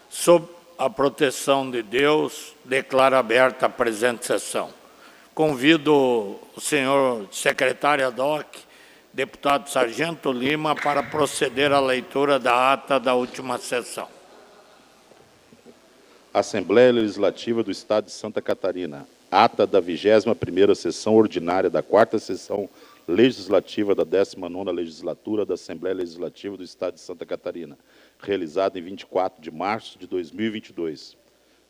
Sob a proteção de Deus, declaro aberta a presente sessão. Convido o senhor secretário ad hoc, deputado Sargento Lima, para proceder à leitura da ata da última sessão. Assembleia Legislativa do Estado de Santa Catarina. Ata da 21ª Sessão Ordinária da 4ª Sessão Legislativa da 19ª Legislatura da Assembleia Legislativa do Estado de Santa Catarina, realizada em 24 de março de 2022.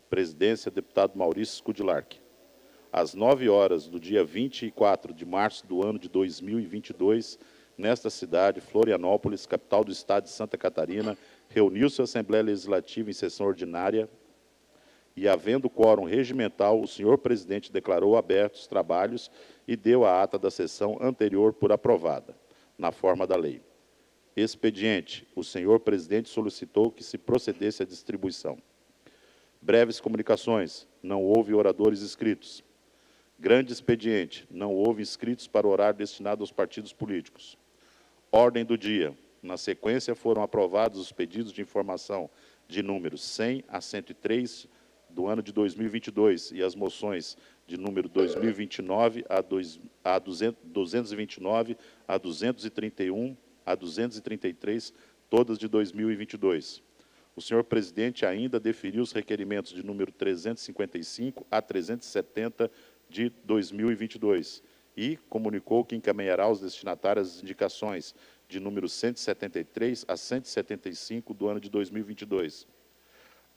Presidência, deputado Maurício Skudilark. Às 9 horas do dia 24 de março do ano de 2022, nesta cidade, Florianópolis, capital do Estado de Santa Catarina, reuniu-se a Assembleia Legislativa em sessão ordinária e, havendo quórum regimental, o senhor presidente declarou abertos os trabalhos e deu a ata da sessão anterior por aprovada, na forma da lei. Expediente. O senhor presidente solicitou que se procedesse à distribuição. Breves comunicações. Não houve oradores inscritos. Grande expediente. Não houve inscritos para o horário destinado aos partidos políticos. Ordem do dia. Na sequência, foram aprovados os pedidos de informação de números 100 a 103 do ano de 2022 e as moções de número 2029 a 229 a 231 a 233, todas de 2022. O senhor presidente ainda deferiu os requerimentos de número 355 a 370 de 2022 e comunicou que encaminhará aos destinatários as indicações de número 173 a 175 do ano de 2022.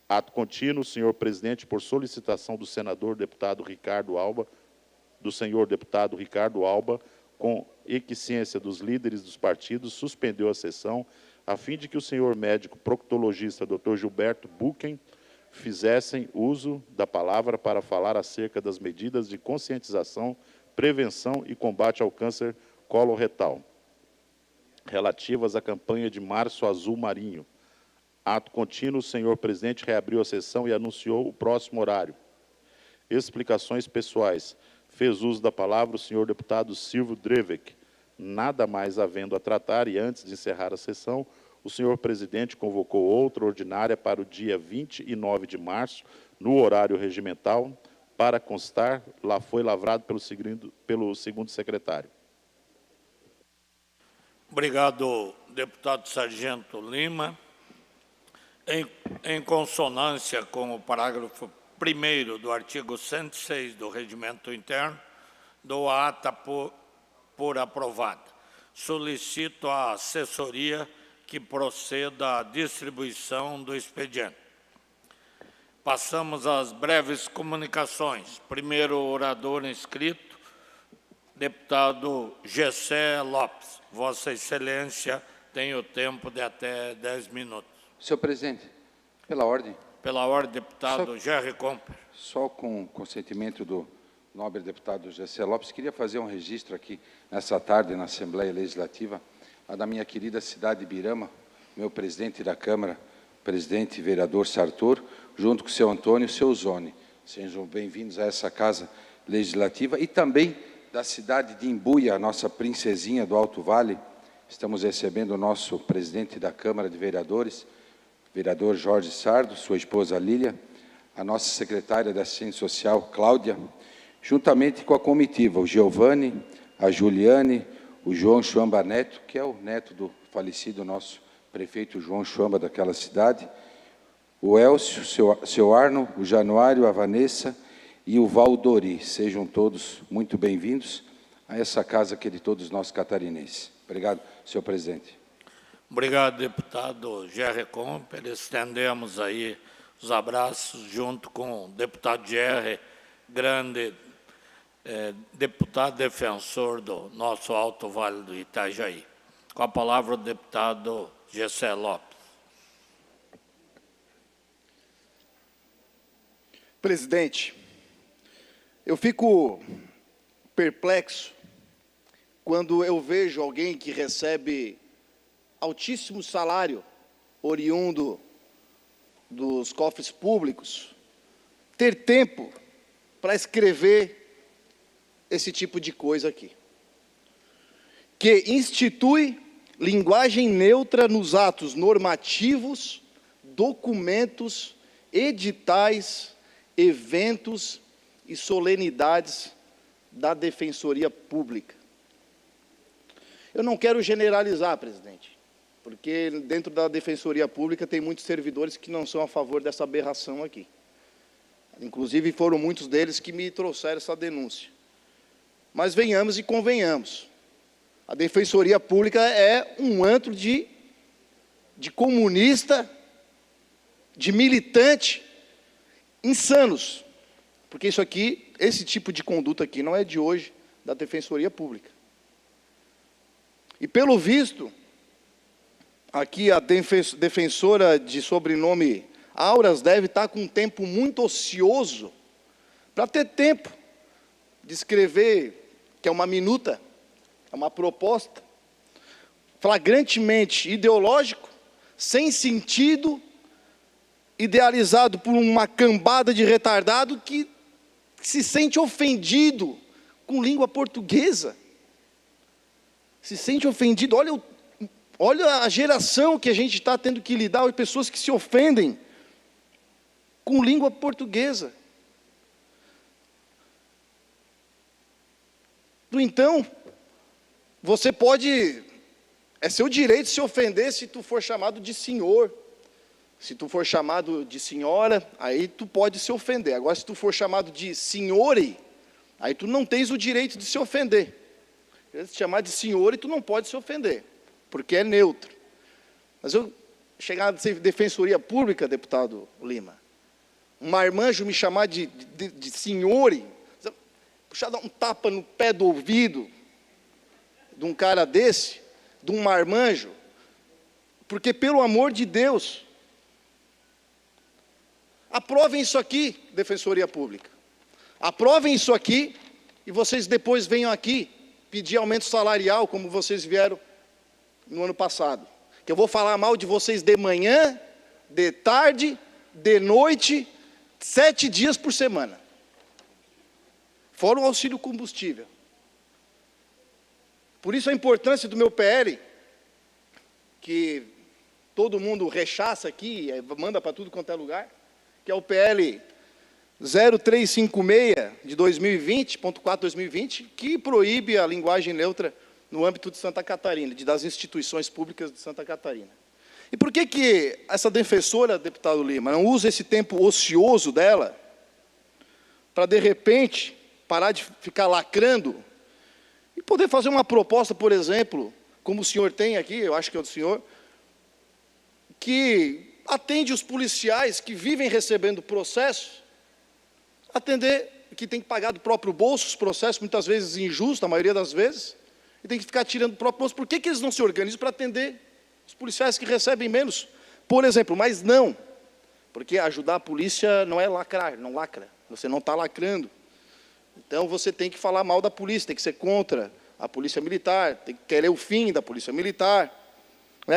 Ato contínuo, o senhor presidente, por solicitação do senador deputado Ricardo Alba, com equiescência dos líderes dos partidos, suspendeu a sessão, a fim de que o senhor médico proctologista Dr. Gilberto Buchen fizessem uso da palavra para falar acerca das medidas de conscientização, prevenção e combate ao câncer coloretal, relativas à campanha de Março Azul Marinho. Ato contínuo, o senhor presidente reabriu a sessão e anunciou o próximo horário. Explicações pessoais. Fez uso da palavra o senhor deputado Silvio Drevek. Nada mais havendo a tratar e antes de encerrar a sessão, o senhor presidente convocou outra ordinária para o dia 29 de março, no horário regimental, para constar, lá foi lavrado pelo segundo secretário. Obrigado, deputado Sargento Lima. Em consonância com o parágrafo 1º do artigo 106 do Regimento Interno, dou a ata por aprovada. Solicito à assessoria que proceda à distribuição do expediente. Passamos às breves comunicações. Primeiro orador inscrito, deputado Gessé Lopes. Vossa Excelência tem o tempo de até 10 minutos. Senhor presidente, pela ordem. Pela ordem, deputado Gerry Comper. Só com o consentimento do nobre deputado Gessé Lopes, queria fazer um registro aqui nessa tarde na Assembleia Legislativa, a da minha querida cidade de Birama, meu presidente da Câmara, presidente vereador Sartor, junto com o seu Antônio e o seu Zone. Sejam bem-vindos a essa Casa Legislativa e também da cidade de Imbuia, a nossa princesinha do Alto Vale. Estamos recebendo o nosso presidente da Câmara de Vereadores, vereador Jorge Sardo, sua esposa Lília, a nossa secretária da Assistência Social, Cláudia, juntamente com a comitiva, o Giovanni, a Juliane, o João Chuamba Neto, que é o neto do falecido nosso prefeito João Chuamba daquela cidade, o Elcio, o seu Arno, o Januário, a Vanessa e o Valdori. Sejam todos muito bem-vindos a essa casa que é de todos nós catarinenses. Obrigado, senhor presidente. Obrigado, deputado Gerry Comper. Estendemos aí os abraços junto com o deputado Gerry, grande deputado defensor do nosso Alto Vale do Itajaí. Com a palavra o deputado Gessé Lopes. Presidente, eu fico perplexo quando eu vejo alguém que recebe altíssimo salário oriundo dos cofres públicos ter tempo para escrever esse tipo de coisa aqui, que institui linguagem neutra nos atos normativos, documentos, editais, eventos e solenidades da Defensoria Pública. Eu não quero generalizar, presidente, porque dentro da Defensoria Pública tem muitos servidores que não são a favor dessa aberração aqui. Inclusive, foram muitos deles que me trouxeram essa denúncia. Mas venhamos e convenhamos. A Defensoria Pública é um antro de comunista, de militante, insanos. Porque isso aqui, esse tipo de conduta aqui não é de hoje, da Defensoria Pública. E pelo visto, aqui a defensora de sobrenome Auras deve estar com um tempo muito ocioso para ter tempo de escrever, que é uma minuta, é uma proposta, flagrantemente ideológico, sem sentido, idealizado por uma cambada de retardado que se sente ofendido com língua portuguesa. Se sente ofendido. Olha a geração que a gente está tendo que lidar, as pessoas que se ofendem com língua portuguesa. Então, você pode, é seu direito se ofender se tu for chamado de senhor. Se tu for chamado de senhora, aí tu pode se ofender. Agora, se tu for chamado de senhore, aí tu não tens o direito de se ofender. Se chamar de senhor, tu não pode se ofender, porque é neutro. Mas eu chegar na Defensoria Pública, deputado Lima, um marmanjo me chamar de senhore, puxar um tapa no pé do ouvido de um cara desse, de um marmanjo, porque, pelo amor de Deus, aprovem isso aqui, Defensoria Pública. Aprovem isso aqui e vocês depois venham aqui pedir aumento salarial, como vocês vieram no ano passado. Que eu vou falar mal de vocês de manhã, de tarde, de noite, 7 dias por semana. Fora o auxílio combustível. Por isso a importância do meu PL, que todo mundo rechaça aqui, manda para tudo quanto é lugar, que é o PL 0356 de 2020, ponto 4 2020, que proíbe a linguagem neutra no âmbito de Santa Catarina, das instituições públicas de Santa Catarina. E por que essa defensora, deputado Lima, não usa esse tempo ocioso dela para, de repente, parar de ficar lacrando e poder fazer uma proposta, por exemplo, como o senhor tem aqui, eu acho que é o do senhor, que atende os policiais que vivem recebendo processos, atender, que tem que pagar do próprio bolso os processos, muitas vezes injustos, a maioria das vezes, e tem que ficar tirando do próprio bolso. Por que eles não se organizam para atender os policiais que recebem menos? Por exemplo, mas não, porque ajudar a polícia não é lacrar, não lacra, você não está lacrando. Então, você tem que falar mal da polícia, tem que ser contra a polícia militar, tem que querer o fim da polícia militar.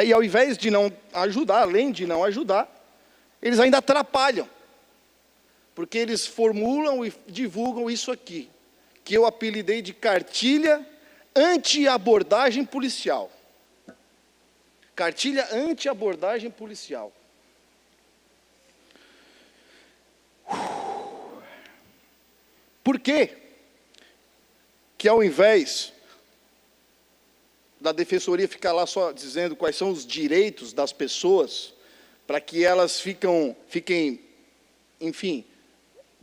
E ao invés de não ajudar, além de não ajudar, eles ainda atrapalham. Porque eles formulam e divulgam isso aqui, que eu apelidei de cartilha anti-abordagem policial. Cartilha anti-abordagem policial. Por quê? Que ao invés da defensoria ficar lá só dizendo quais são os direitos das pessoas, para que elas fiquem, enfim,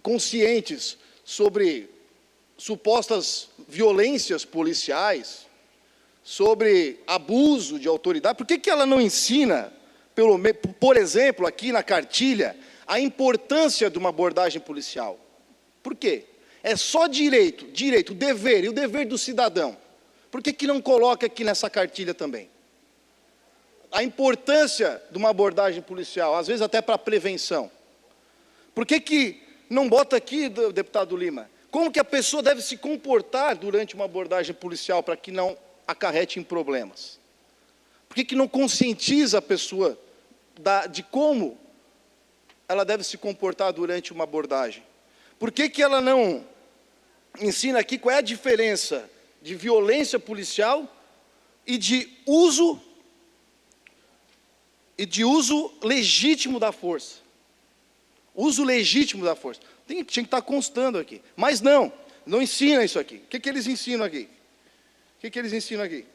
conscientes sobre supostas violências policiais, sobre abuso de autoridade, por que ela não ensina, por exemplo, aqui na cartilha, a importância de uma abordagem policial? Por quê? É só direito, o dever, e o dever do cidadão. Por que não coloca aqui nessa cartilha também? A importância de uma abordagem policial, às vezes até para prevenção. Por que não bota aqui, deputado Lima, como que a pessoa deve se comportar durante uma abordagem policial para que não acarrete em problemas? Por que não conscientiza a pessoa de como ela deve se comportar durante uma abordagem? Por que ela não ensina aqui qual é a diferença de violência policial e de uso e de uso legítimo da força. Uso legítimo da força. Tinha que estar constando aqui. Mas não ensina isso aqui. O que eles ensinam aqui? O que eles ensinam aqui?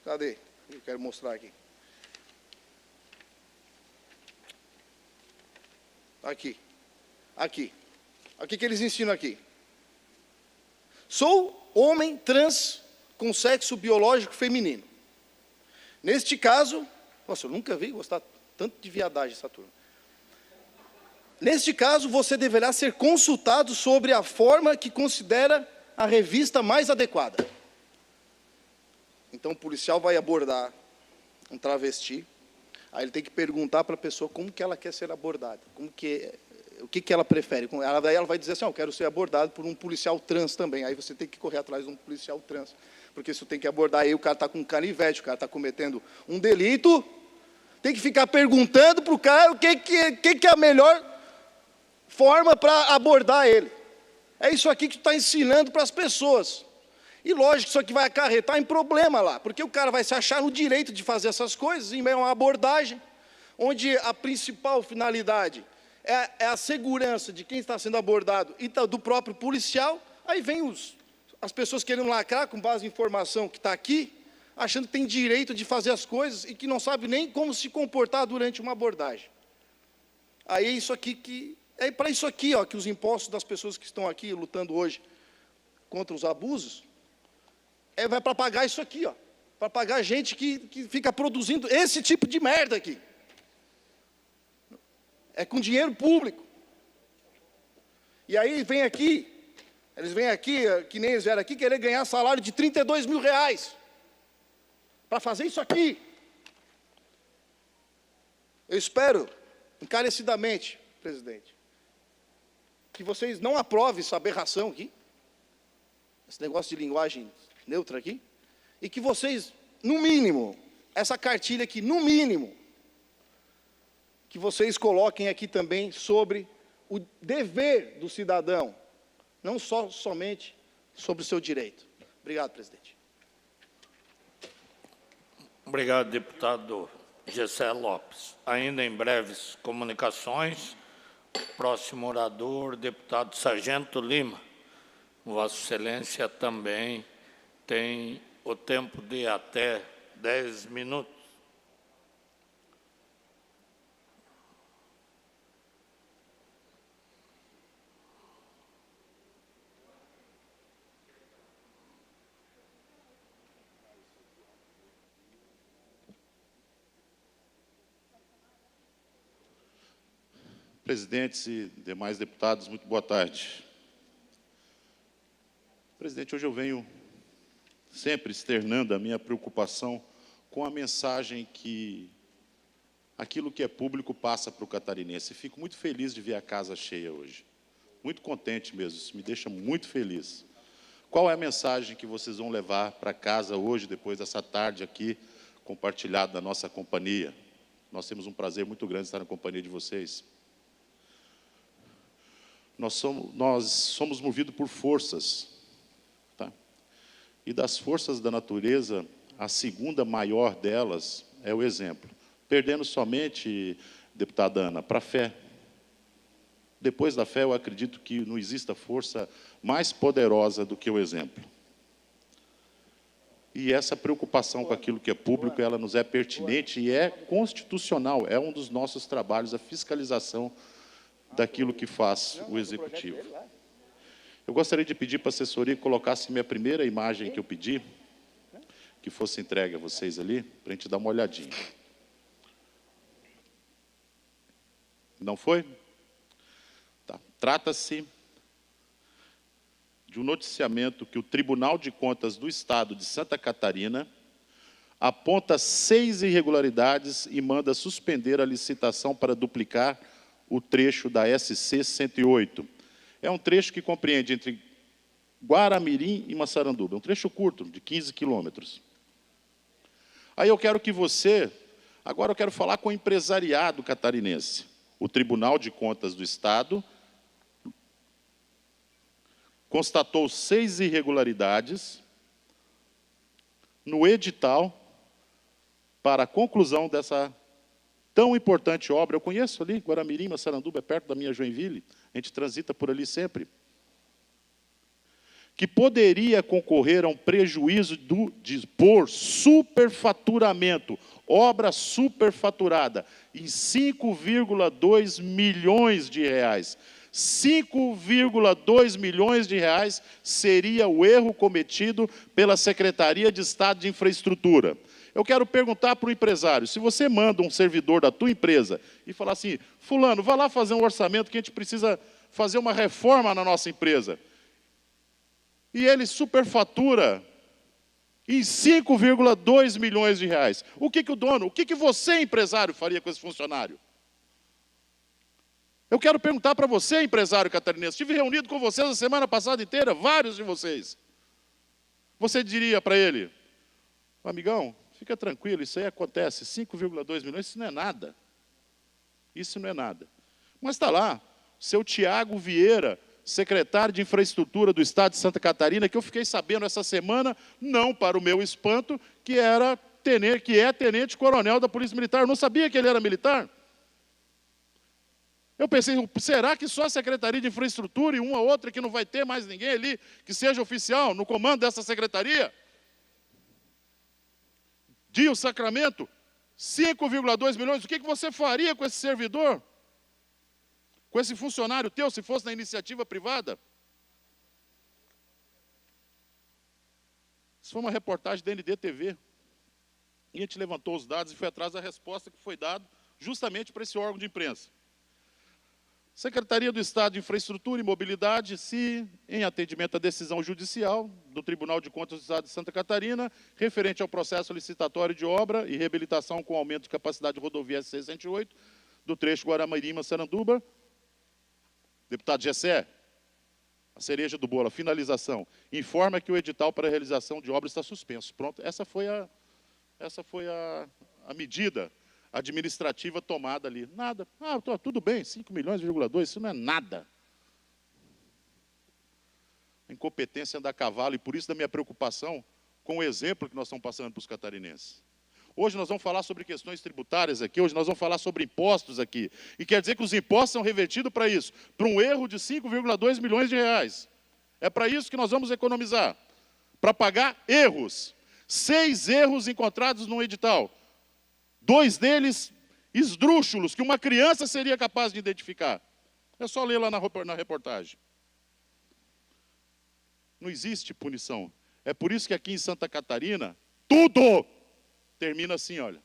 Cadê? Eu quero mostrar aqui. Aqui. Aqui. O que eles ensinam aqui? Sou homem trans com sexo biológico feminino. Neste caso, nossa, eu nunca vi gostar tanto de viadagem essa turma. Neste caso, você deverá ser consultado sobre a forma que considera a revista mais adequada. Então, o policial vai abordar um travesti, aí ele tem que perguntar para a pessoa como que ela quer ser abordada, o que ela prefere. Daí ela vai dizer assim, eu quero ser abordado por um policial trans também. Aí você tem que correr atrás de um policial trans, porque você tem que abordar aí, o cara está com um canivete, o cara está cometendo um delito, tem que ficar perguntando para o cara o que é a melhor forma para abordar ele. É isso aqui que tu está ensinando para as pessoas. E lógico que isso aqui vai acarretar em problema lá, porque o cara vai se achar no direito de fazer essas coisas em meio a uma abordagem, onde a principal finalidade é a segurança de quem está sendo abordado e do próprio policial. Aí vem as pessoas querendo lacrar com base em informação que está aqui, achando que tem direito de fazer as coisas e que não sabe nem como se comportar durante uma abordagem. Aí é isso aqui é para isso aqui, ó, que os impostos das pessoas que estão aqui lutando hoje contra os abusos, vai para pagar isso aqui, ó, para pagar gente que fica produzindo esse tipo de merda aqui. É com dinheiro público. E aí eles vêm aqui, que nem eles vieram aqui, querer ganhar salário de 32 mil reais para fazer isso aqui. Eu espero, encarecidamente, presidente, que vocês não aprovem essa aberração aqui, esse negócio de linguagem neutra aqui, e que vocês, no mínimo, essa cartilha aqui, no mínimo, que vocês coloquem aqui também sobre o dever do cidadão, não somente sobre o seu direito. Obrigado, presidente. Obrigado, deputado Gessé Lopes. Ainda em breves comunicações, próximo orador, deputado Sargento Lima. Vossa Excelência também tem o tempo de até 10 minutos. Presidentes e demais deputados, muito boa tarde. Presidente, hoje eu venho sempre externando a minha preocupação com a mensagem que aquilo que é público passa para o catarinense. Fico muito feliz de ver a casa cheia hoje. Muito contente mesmo, isso me deixa muito feliz. Qual é a mensagem que vocês vão levar para casa hoje, depois dessa tarde aqui, compartilhada na nossa companhia? Nós temos um prazer muito grande estar na companhia de vocês. Nós somos movidos por forças, tá? E das forças da natureza, a segunda maior delas é o exemplo. Perdendo somente, deputada Ana, para a fé. Depois da fé, eu acredito que não exista força mais poderosa do que o exemplo. E essa preocupação com aquilo que é público, ela nos é pertinente e é constitucional, é um dos nossos trabalhos, a fiscalização daquilo que faz o Executivo. Eu gostaria de pedir para a assessoria que colocasse minha primeira imagem que eu pedi, que fosse entregue a vocês ali, para a gente dar uma olhadinha. Não foi? Tá. Trata-se de um noticiamento que o Tribunal de Contas do Estado de Santa Catarina aponta 6 irregularidades e manda suspender a licitação para duplicar o trecho da SC 108. É um trecho que compreende entre Guaramirim e Massaranduba. É um trecho curto, de 15 quilômetros. Aí eu quero que você... Agora eu quero falar com o empresariado catarinense. O Tribunal de Contas do Estado constatou 6 irregularidades no edital para a conclusão dessa tão importante obra. Eu conheço ali, Guaramirim, Massaranduba, é perto da minha Joinville, a gente transita por ali sempre, que poderia concorrer a um prejuízo por superfaturamento, obra superfaturada, em 5,2 milhões de reais. 5,2 milhões de reais seria o erro cometido pela Secretaria de Estado de Infraestrutura. Eu quero perguntar para o empresário, se você manda um servidor da tua empresa e falar assim, fulano, vá lá fazer um orçamento que a gente precisa fazer uma reforma na nossa empresa, e ele superfatura em 5,2 milhões de reais. O que o dono, o que você, empresário, faria com esse funcionário? Eu quero perguntar para você, empresário catarinense, estive reunido com vocês a semana passada inteira, vários de vocês. Você diria para ele, amigão, fica tranquilo, isso aí acontece, 5,2 milhões, isso não é nada. Isso não é nada. Mas está lá, seu Tiago Vieira, secretário de Infraestrutura do Estado de Santa Catarina, que eu fiquei sabendo essa semana, não para o meu espanto, que é tenente-coronel da Polícia Militar. Eu não sabia que ele era militar. Eu pensei, será que só a Secretaria de Infraestrutura e uma outra que não vai ter mais ninguém ali que seja oficial no comando dessa secretaria? Dio Sacramento, 5,2 milhões, o que você faria com esse servidor? Com esse funcionário teu, se fosse na iniciativa privada? Isso foi uma reportagem da NDTV. E a gente levantou os dados e foi atrás da resposta que foi dada justamente para esse órgão de imprensa. Secretaria do Estado de Infraestrutura e Mobilidade, se, em atendimento à decisão judicial do Tribunal de Contas do Estado de Santa Catarina, referente ao processo licitatório de obra e reabilitação com aumento de capacidade de rodovia SC-108, do trecho Guaramirim-Massaranduba, deputado Gessé, a cereja do bolo, a finalização, informa que o edital para a realização de obra está suspenso. Pronto, essa foi a medida administrativa tomada ali. Nada. Ah, tudo bem, 5 milhões,2, isso não é nada. A incompetência anda a cavalo, e por isso da minha preocupação com o exemplo que nós estamos passando para os catarinenses. Hoje nós vamos falar sobre questões tributárias aqui, hoje nós vamos falar sobre impostos aqui. E quer dizer que os impostos são revertidos para isso, para um erro de 5,2 milhões de reais. É para isso que nós vamos economizar, para pagar erros. 6 erros encontrados no edital. 2 deles esdrúxulos, que uma criança seria capaz de identificar. É só ler lá na reportagem. Não existe punição. É por isso que aqui em Santa Catarina, tudo termina assim, olha.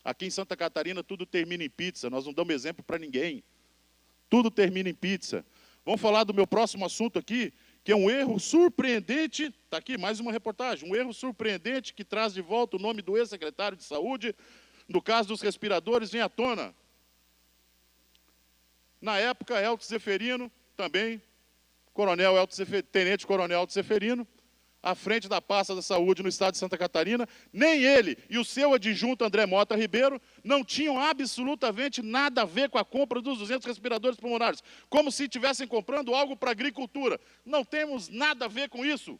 Aqui em Santa Catarina, tudo termina em pizza. Nós não damos exemplo para ninguém. Tudo termina em pizza. Vamos falar do meu próximo assunto aqui, que é um erro surpreendente. Está aqui mais uma reportagem. Um erro surpreendente que traz de volta o nome do ex-secretário de Saúde. No caso dos respiradores, vem à tona. Na época, Elton Zeferino, também, tenente-coronel Elton Zeferino, à frente da pasta da saúde no estado de Santa Catarina, nem ele e o seu adjunto André Mota Ribeiro não tinham absolutamente nada a ver com a compra dos 200 respiradores pulmonares, como se estivessem comprando algo para a agricultura. Não temos nada a ver com isso.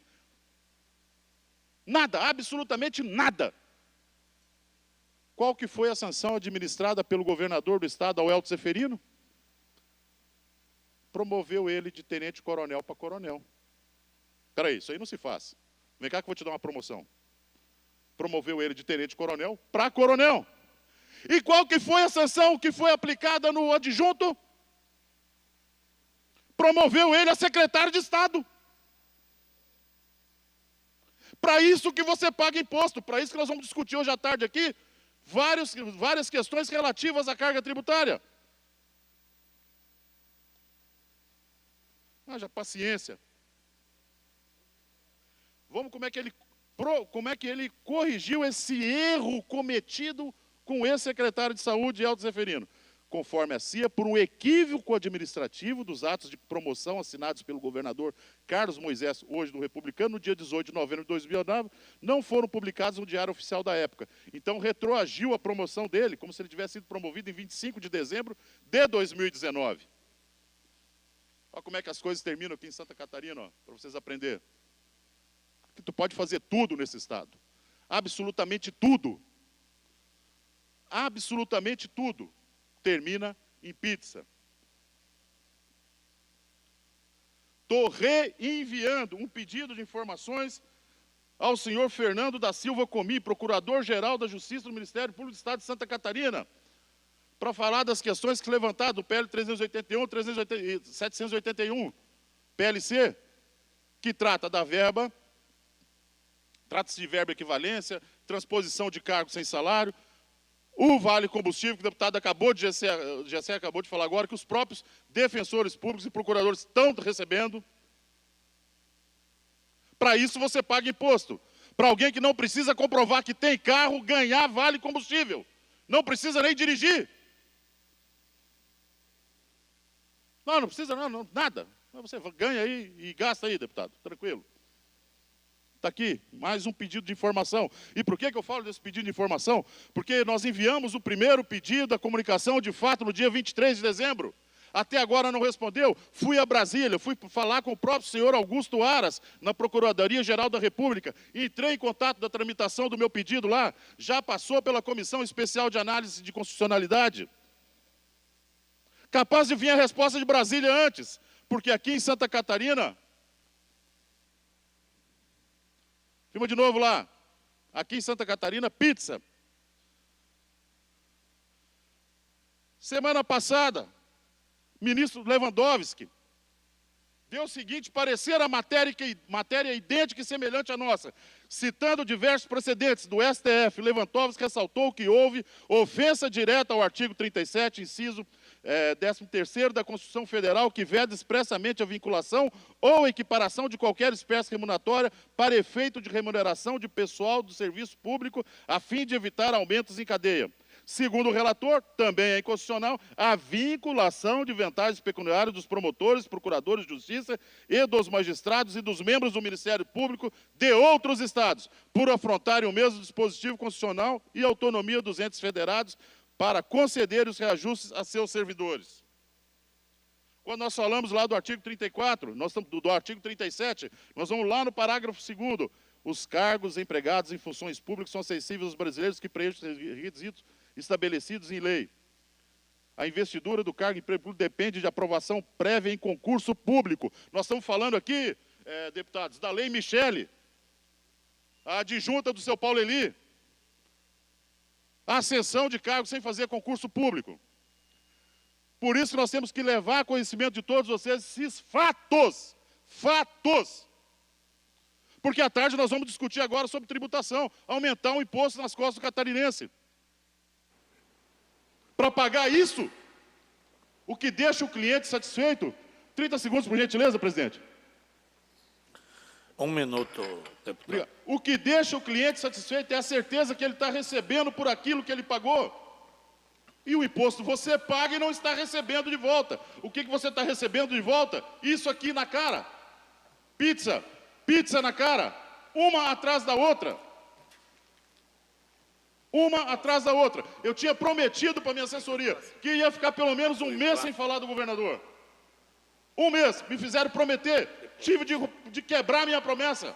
Nada, absolutamente nada. Qual que foi a sanção administrada pelo governador do estado ao Elton Zeferino? Promoveu ele de tenente-coronel para coronel. Espera aí, isso aí não se faz. Vem cá que eu vou te dar uma promoção. Promoveu ele de tenente-coronel para coronel. E qual que foi a sanção que foi aplicada no adjunto? Promoveu ele a secretário de Estado. Para isso que você paga imposto, para isso que nós vamos discutir hoje à tarde aqui, várias questões relativas à carga tributária. Haja paciência. Vamos como é que ele corrigiu esse erro cometido com o ex-secretário de Saúde, Elton Zeferino. Conforme a CIA, por um equívoco administrativo dos atos de promoção assinados pelo governador Carlos Moisés, hoje do Republicano, no dia 18 de novembro de 2009, não foram publicados no Diário Oficial da época. Então, retroagiu a promoção dele, como se ele tivesse sido promovido em 25 de dezembro de 2019. Olha como é que as coisas terminam aqui em Santa Catarina, para vocês aprenderem. Que tu pode fazer tudo nesse estado. absolutamente tudo. Absolutamente tudo termina em pizza. Estou reenviando um pedido de informações ao senhor Fernando da Silva Comi, Procurador-Geral da Justiça do Ministério Público do Estado de Santa Catarina, para falar das questões que levantaram do PL 381 e 781, PLC, que trata da verba, trata-se de verba equivalência, transposição de cargos sem salário, o Vale Combustível, que o deputado acabou de GC acabou de falar agora, que os próprios defensores públicos e procuradores estão recebendo. Para isso você paga imposto. Para alguém que não precisa comprovar que tem carro, ganhar Vale Combustível. Não precisa nem dirigir. Não precisa não, nada. Você ganha aí e gasta aí, deputado, tranquilo. Está aqui, mais um pedido de informação. E por que eu falo desse pedido de informação? Porque nós enviamos o primeiro pedido da comunicação de fato no dia 23 de dezembro. Até agora não respondeu. Fui a Brasília, fui falar com o próprio senhor Augusto Aras, na Procuradoria-Geral da República. Entrei em contato da tramitação do meu pedido lá. Já passou pela Comissão Especial de Análise de Constitucionalidade. Capaz de vir a resposta de Brasília antes, porque aqui em Santa Catarina... Filma de novo lá. Aqui em Santa Catarina, pizza. Semana passada, ministro Lewandowski deu o seguinte parecer à matéria idêntica e semelhante à nossa. Citando diversos precedentes do STF, Lewandowski ressaltou que houve ofensa direta ao artigo 37, inciso 13º da Constituição Federal, que veda expressamente a vinculação ou equiparação de qualquer espécie remuneratória para efeito de remuneração de pessoal do serviço público, a fim de evitar aumentos em cadeia. Segundo o relator, também é inconstitucional a vinculação de vantagens pecuniárias dos promotores, procuradores de justiça e dos magistrados e dos membros do Ministério Público de outros estados, por afrontarem o mesmo dispositivo constitucional e autonomia dos entes federados para conceder os reajustes a seus servidores. Quando nós falamos lá do artigo 34, do artigo 37, nós vamos lá no parágrafo 2º. Os cargos empregados em funções públicas são acessíveis aos brasileiros que preenchem os requisitos estabelecidos em lei. A investidura do cargo em emprego público depende de aprovação prévia em concurso público. Nós estamos falando aqui, deputados, da Lei Michele, a adjunta do seu Paulo Eli, a ascensão de cargos sem fazer concurso público. Por isso nós temos que levar a conhecimento de todos vocês esses fatos. Fatos. Porque à tarde nós vamos discutir agora sobre tributação, aumentar o imposto nas costas do catarinense. Para pagar isso, o que deixa o cliente satisfeito. 30 segundos, por gentileza, presidente. 1 minuto, deputado. O que deixa o cliente satisfeito é a certeza que ele está recebendo por aquilo que ele pagou. E o imposto você paga e não está recebendo de volta. O que você está recebendo de volta? Isso aqui na cara. Pizza. Pizza na cara. Uma atrás da outra. Uma atrás da outra. Eu tinha prometido para a minha assessoria que ia ficar pelo menos um mês sem falar do governador. Um mês. Me fizeram prometer. Tive de quebrar minha promessa.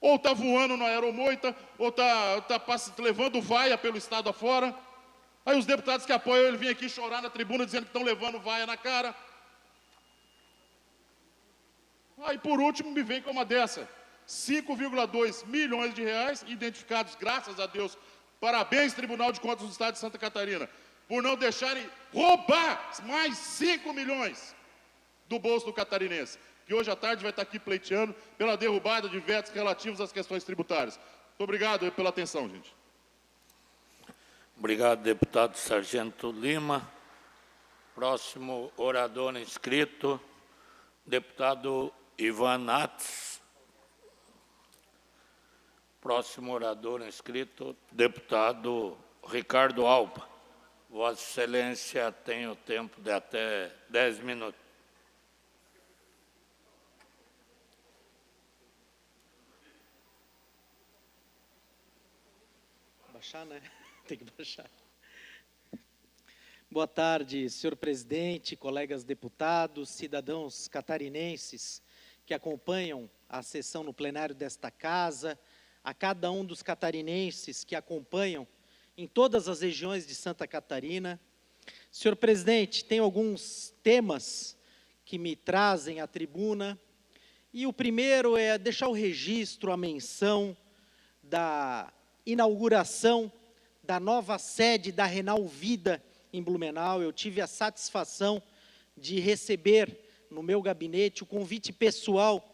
Ou está voando na aeromoita, ou está levando vaia pelo estado afora. Aí os deputados que apoiam ele vêm aqui chorar na tribuna dizendo que estão levando vaia na cara. Aí por último me vem com uma dessa. 5,2 milhões de reais identificados, graças a Deus. Parabéns, Tribunal de Contas do Estado de Santa Catarina, por não deixarem roubar mais 5 milhões do bolso do catarinense, que hoje à tarde vai estar aqui pleiteando pela derrubada de vetos relativos às questões tributárias. Muito obrigado pela atenção, gente. Obrigado, deputado Sargento Lima. Próximo orador inscrito, deputado Ivan Nats. Próximo orador inscrito, deputado Ricardo Alba. Vossa Excelência tem o tempo de até 10 minutos. Baixar, né? Tem que baixar. Boa tarde, senhor presidente, colegas deputados, cidadãos catarinenses que acompanham a sessão no plenário desta casa, a cada um dos catarinenses que acompanham em todas as regiões de Santa Catarina. Senhor presidente, tem alguns temas que me trazem à tribuna, e o primeiro é deixar o registro, a menção da inauguração da nova sede da Renal Vida em Blumenau. Eu tive a satisfação de receber no meu gabinete o convite pessoal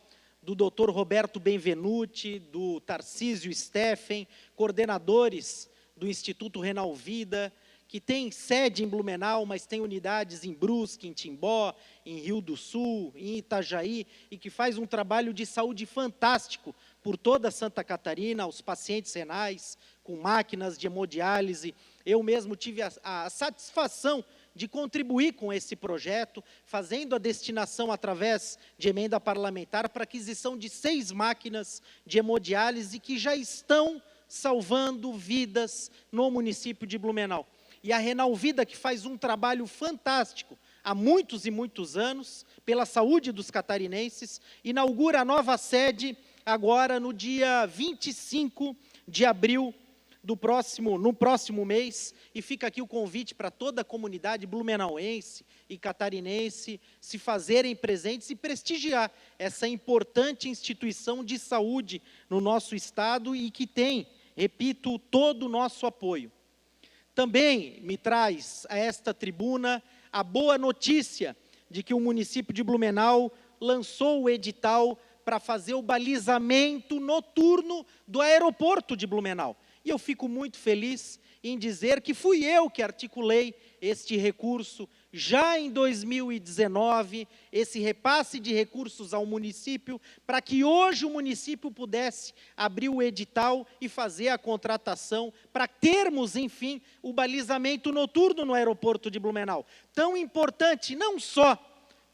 do Dr. Roberto Benvenuti, do Tarcísio Steffen, coordenadores do Instituto Renal Vida, que tem sede em Blumenau, mas tem unidades em Brusque, em Timbó, em Rio do Sul, em Itajaí, e que faz um trabalho de saúde fantástico por toda Santa Catarina, aos pacientes renais, com máquinas de hemodiálise. Eu mesmo tive a satisfação de contribuir com esse projeto, fazendo a destinação através de emenda parlamentar para aquisição de 6 máquinas de hemodiálise que já estão salvando vidas no município de Blumenau. E a Renal Vida, que faz um trabalho fantástico há muitos e muitos anos, pela saúde dos catarinenses, inaugura a nova sede agora no dia 25 de abril no próximo mês, e fica aqui o convite para toda a comunidade blumenauense e catarinense se fazerem presentes e prestigiar essa importante instituição de saúde no nosso estado e que tem, repito, todo o nosso apoio. Também me traz a esta tribuna a boa notícia de que o município de Blumenau lançou o edital para fazer o balizamento noturno do aeroporto de Blumenau. E eu fico muito feliz em dizer que fui eu que articulei este recurso já em 2019, esse repasse de recursos ao município, para que hoje o município pudesse abrir o edital e fazer a contratação, para termos, enfim, o balizamento noturno no aeroporto de Blumenau. Tão importante, não só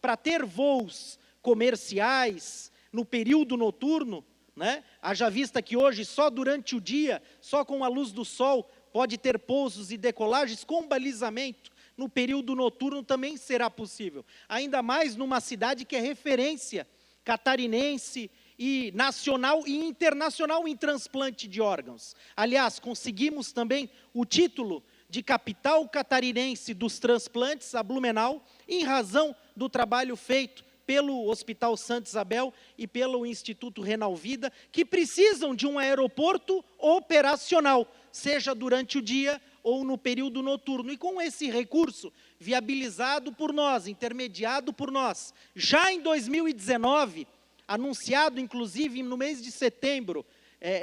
para ter voos comerciais no período noturno, né? Haja vista que hoje, só durante o dia, só com a luz do sol, pode ter pousos e decolagens com balizamento. No período noturno também será possível. Ainda mais numa cidade que é referência catarinense e nacional e internacional em transplante de órgãos. Aliás, conseguimos também o título de capital catarinense dos transplantes a Blumenau, em razão do trabalho feito pelo Hospital Santa Isabel e pelo Instituto Renal Vida, que precisam de um aeroporto operacional, seja durante o dia ou no período noturno. E com esse recurso viabilizado por nós, intermediado por nós, já em 2019, anunciado inclusive no mês de setembro,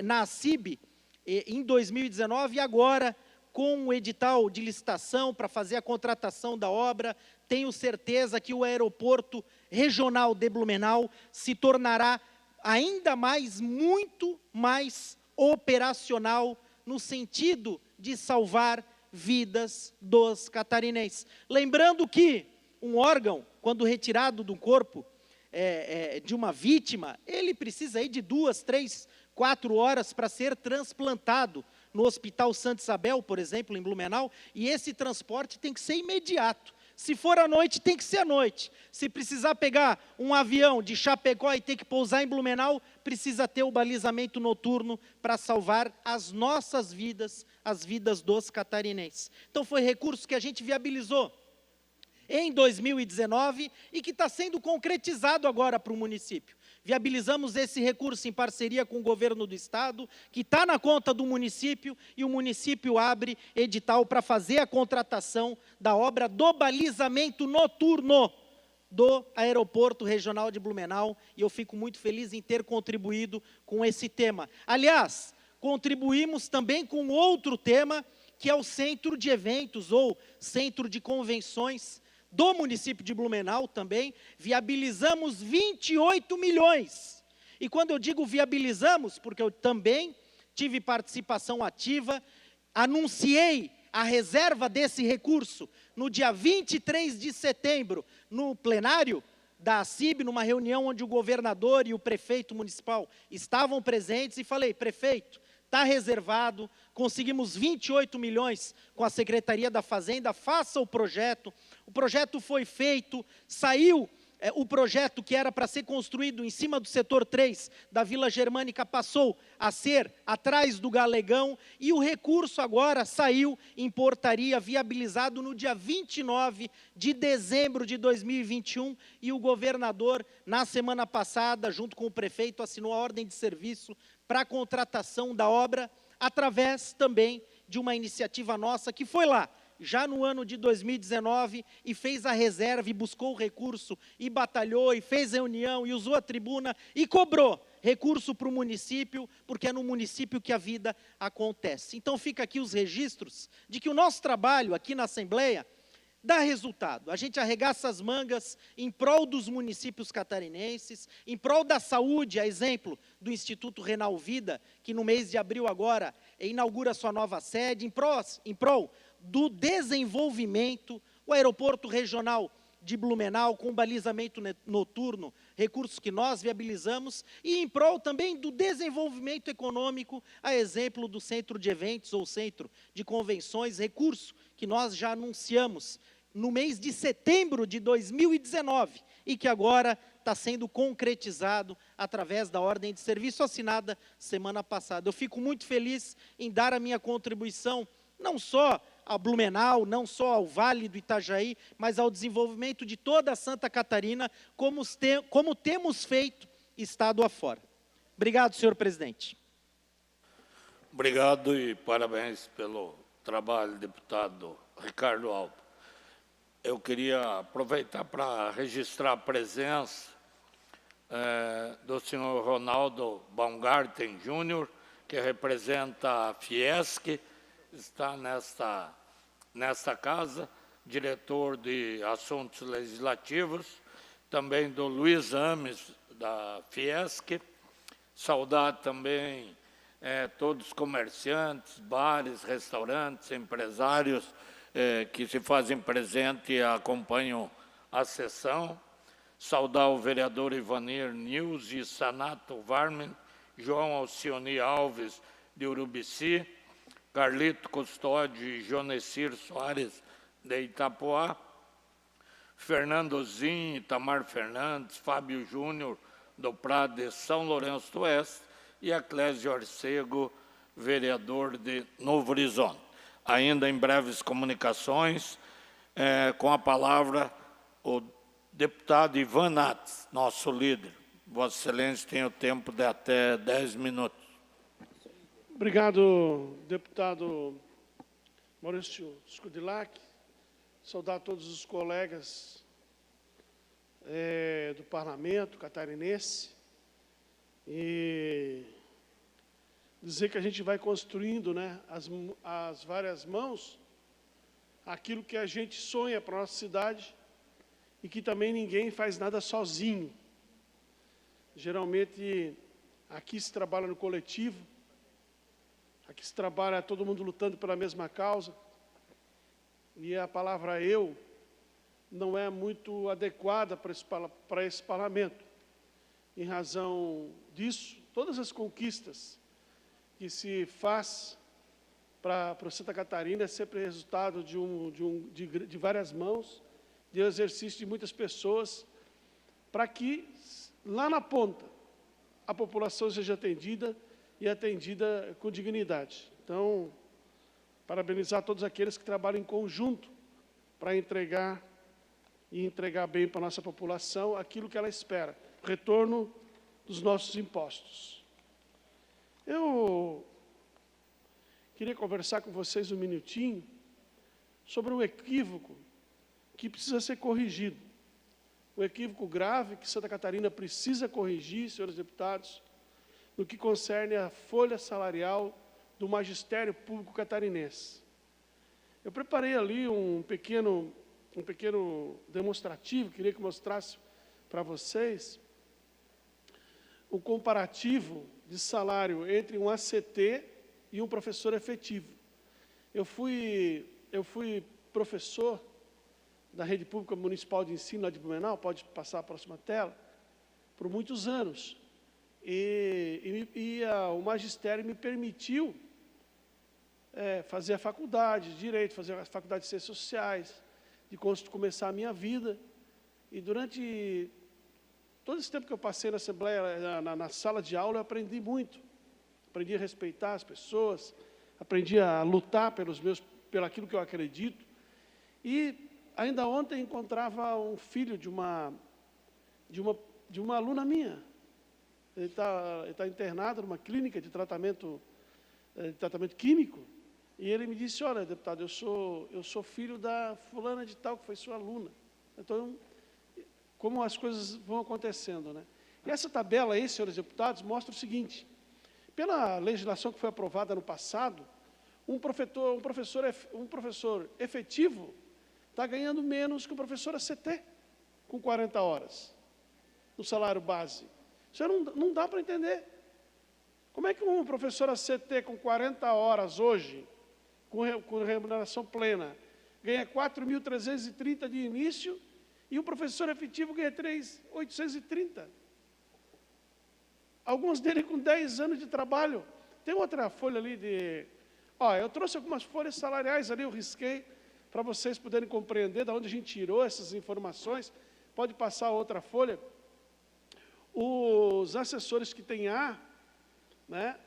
na CIB, em 2019, e agora com o edital de licitação para fazer a contratação da obra, tenho certeza que o aeroporto regional de Blumenau se tornará ainda mais, muito mais operacional no sentido de salvar vidas dos catarinenses. Lembrando que um órgão, quando retirado do corpo de uma vítima, ele precisa aí de 2, 3, 4 horas para ser transplantado no Hospital Santa Isabel, por exemplo, em Blumenau, e esse transporte tem que ser imediato. Se for à noite, tem que ser à noite. Se precisar pegar um avião de Chapecó e ter que pousar em Blumenau, precisa ter o balizamento noturno para salvar as nossas vidas, as vidas dos catarinenses. Então, foi recurso que a gente viabilizou em 2019 e que está sendo concretizado agora para o município. Viabilizamos esse recurso em parceria com o governo do estado, que está na conta do município, e o município abre edital para fazer a contratação da obra do balizamento noturno do Aeroporto Regional de Blumenau, e eu fico muito feliz em ter contribuído com esse tema. Aliás, contribuímos também com outro tema, que é o centro de eventos ou centro de convenções do município de Blumenau também. Viabilizamos 28 milhões. E quando eu digo viabilizamos, porque eu também tive participação ativa, anunciei a reserva desse recurso no dia 23 de setembro, no plenário da CIB, numa reunião onde o governador e o prefeito municipal estavam presentes, e falei: prefeito, está reservado, conseguimos 28 milhões com a Secretaria da Fazenda, faça o projeto foi feito, saiu o projeto que era para ser construído em cima do setor 3 da Vila Germânica passou a ser atrás do Galegão, e o recurso agora saiu em portaria, viabilizado no dia 29 de dezembro de 2021, e o governador, na semana passada, junto com o prefeito, assinou a ordem de serviço para a contratação da obra, através também de uma iniciativa nossa, que foi lá, já no ano de 2019, e fez a reserva, e buscou o recurso, e batalhou, e fez reunião, e usou a tribuna, e cobrou recurso para o município, porque é no município que a vida acontece. Então, fica aqui os registros de que o nosso trabalho aqui na Assembleia dá resultado. A gente arregaça as mangas em prol dos municípios catarinenses, em prol da saúde, a exemplo do Instituto Renal Vida, que no mês de abril agora inaugura sua nova sede, em prol do desenvolvimento, o aeroporto regional de Blumenau, com balizamento noturno, recursos que nós viabilizamos, e em prol também do desenvolvimento econômico, a exemplo do centro de eventos ou centro de convenções, recurso que nós já anunciamos no mês de setembro de 2019, e que agora está sendo concretizado através da ordem de serviço assinada semana passada. Eu fico muito feliz em dar a minha contribuição, não só a Blumenau, não só ao Vale do Itajaí, mas ao desenvolvimento de toda a Santa Catarina, como temos feito estado afora. Obrigado, senhor presidente. Obrigado e parabéns pelo trabalho, deputado Ricardo Alba. Eu queria aproveitar para registrar a presença do senhor Ronaldo Baumgarten Júnior, que representa a Fiesc, está nesta casa, diretor de Assuntos Legislativos, também do Luiz Ames, da Fiesc. Saudar também todos os comerciantes, bares, restaurantes, empresários que se fazem presente e acompanham a sessão. Saudar o vereador Ivanir Nilce, Sanato Varmen, João Alcione Alves, de Urubici, Carlito Custódio e Jonecir Soares, de Itapoá, Fernando Zin, Itamar Fernandes, Fábio Júnior, do Prado de São Lourenço do Oeste, e Aclésio Arcego, vereador de Novo Horizonte. Ainda em breves comunicações, com a palavra o deputado Ivan Nats, nosso líder. Vossa Excelência tem o tempo de até 10 minutos. Obrigado, deputado Maurício Scudilac. Saudar todos os colegas do parlamento catarinense e dizer que a gente vai construindo, né, as várias mãos, aquilo que a gente sonha para a nossa cidade, e que também ninguém faz nada sozinho. Geralmente, aqui se trabalha no coletivo, aqui se trabalha todo mundo lutando pela mesma causa, e a palavra eu não é muito adequada para esse parlamento. Em razão disso, todas as conquistas que se faz para Santa Catarina é sempre resultado de várias mãos, de exercício de muitas pessoas, para que, lá na ponta, a população seja atendida e atendida com dignidade. Então, parabenizar todos aqueles que trabalham em conjunto para entregar bem para a nossa população aquilo que ela espera, retorno dos nossos impostos. Eu queria conversar com vocês um minutinho sobre um equívoco que precisa ser corrigido. Um equívoco grave que Santa Catarina precisa corrigir, senhores deputados, no que concerne a folha salarial do magistério público catarinense. Eu preparei ali um pequeno demonstrativo, queria que mostrasse para vocês o comparativo de salário entre um ACT e um professor efetivo. Eu fui professor da Rede Pública Municipal de Ensino lá de Blumenau, pode passar a próxima tela, por muitos anos. O magistério me permitiu fazer a faculdade de Direito, fazer a faculdade de Ciências Sociais, de começar a minha vida. E durante todo esse tempo que eu passei na Assembleia, na sala de aula, eu aprendi muito. Aprendi a respeitar as pessoas, aprendi a lutar pelo aquilo que eu acredito. E ainda ontem encontrava um filho de uma aluna minha. Ele tá internado numa clínica de tratamento químico. E ele me disse: olha, deputado, eu sou filho da fulana de tal, que foi sua aluna. Então, como as coisas vão acontecendo, né? E essa tabela aí, senhores deputados, mostra o seguinte: pela legislação que foi aprovada no passado, um professor efetivo está ganhando menos que um professor ACT, com 40 horas, no salário base. Isso não dá para entender. Como é que um professor ACT com 40 horas hoje, com remuneração plena, ganha 4.330 de início, e um professor efetivo ganha 3.830? Alguns dele com 10 anos de trabalho. Tem outra folha ali eu trouxe algumas folhas salariais ali, eu risquei, para vocês poderem compreender de onde a gente tirou essas informações. Pode passar outra folha. Os assessores que têm A, né,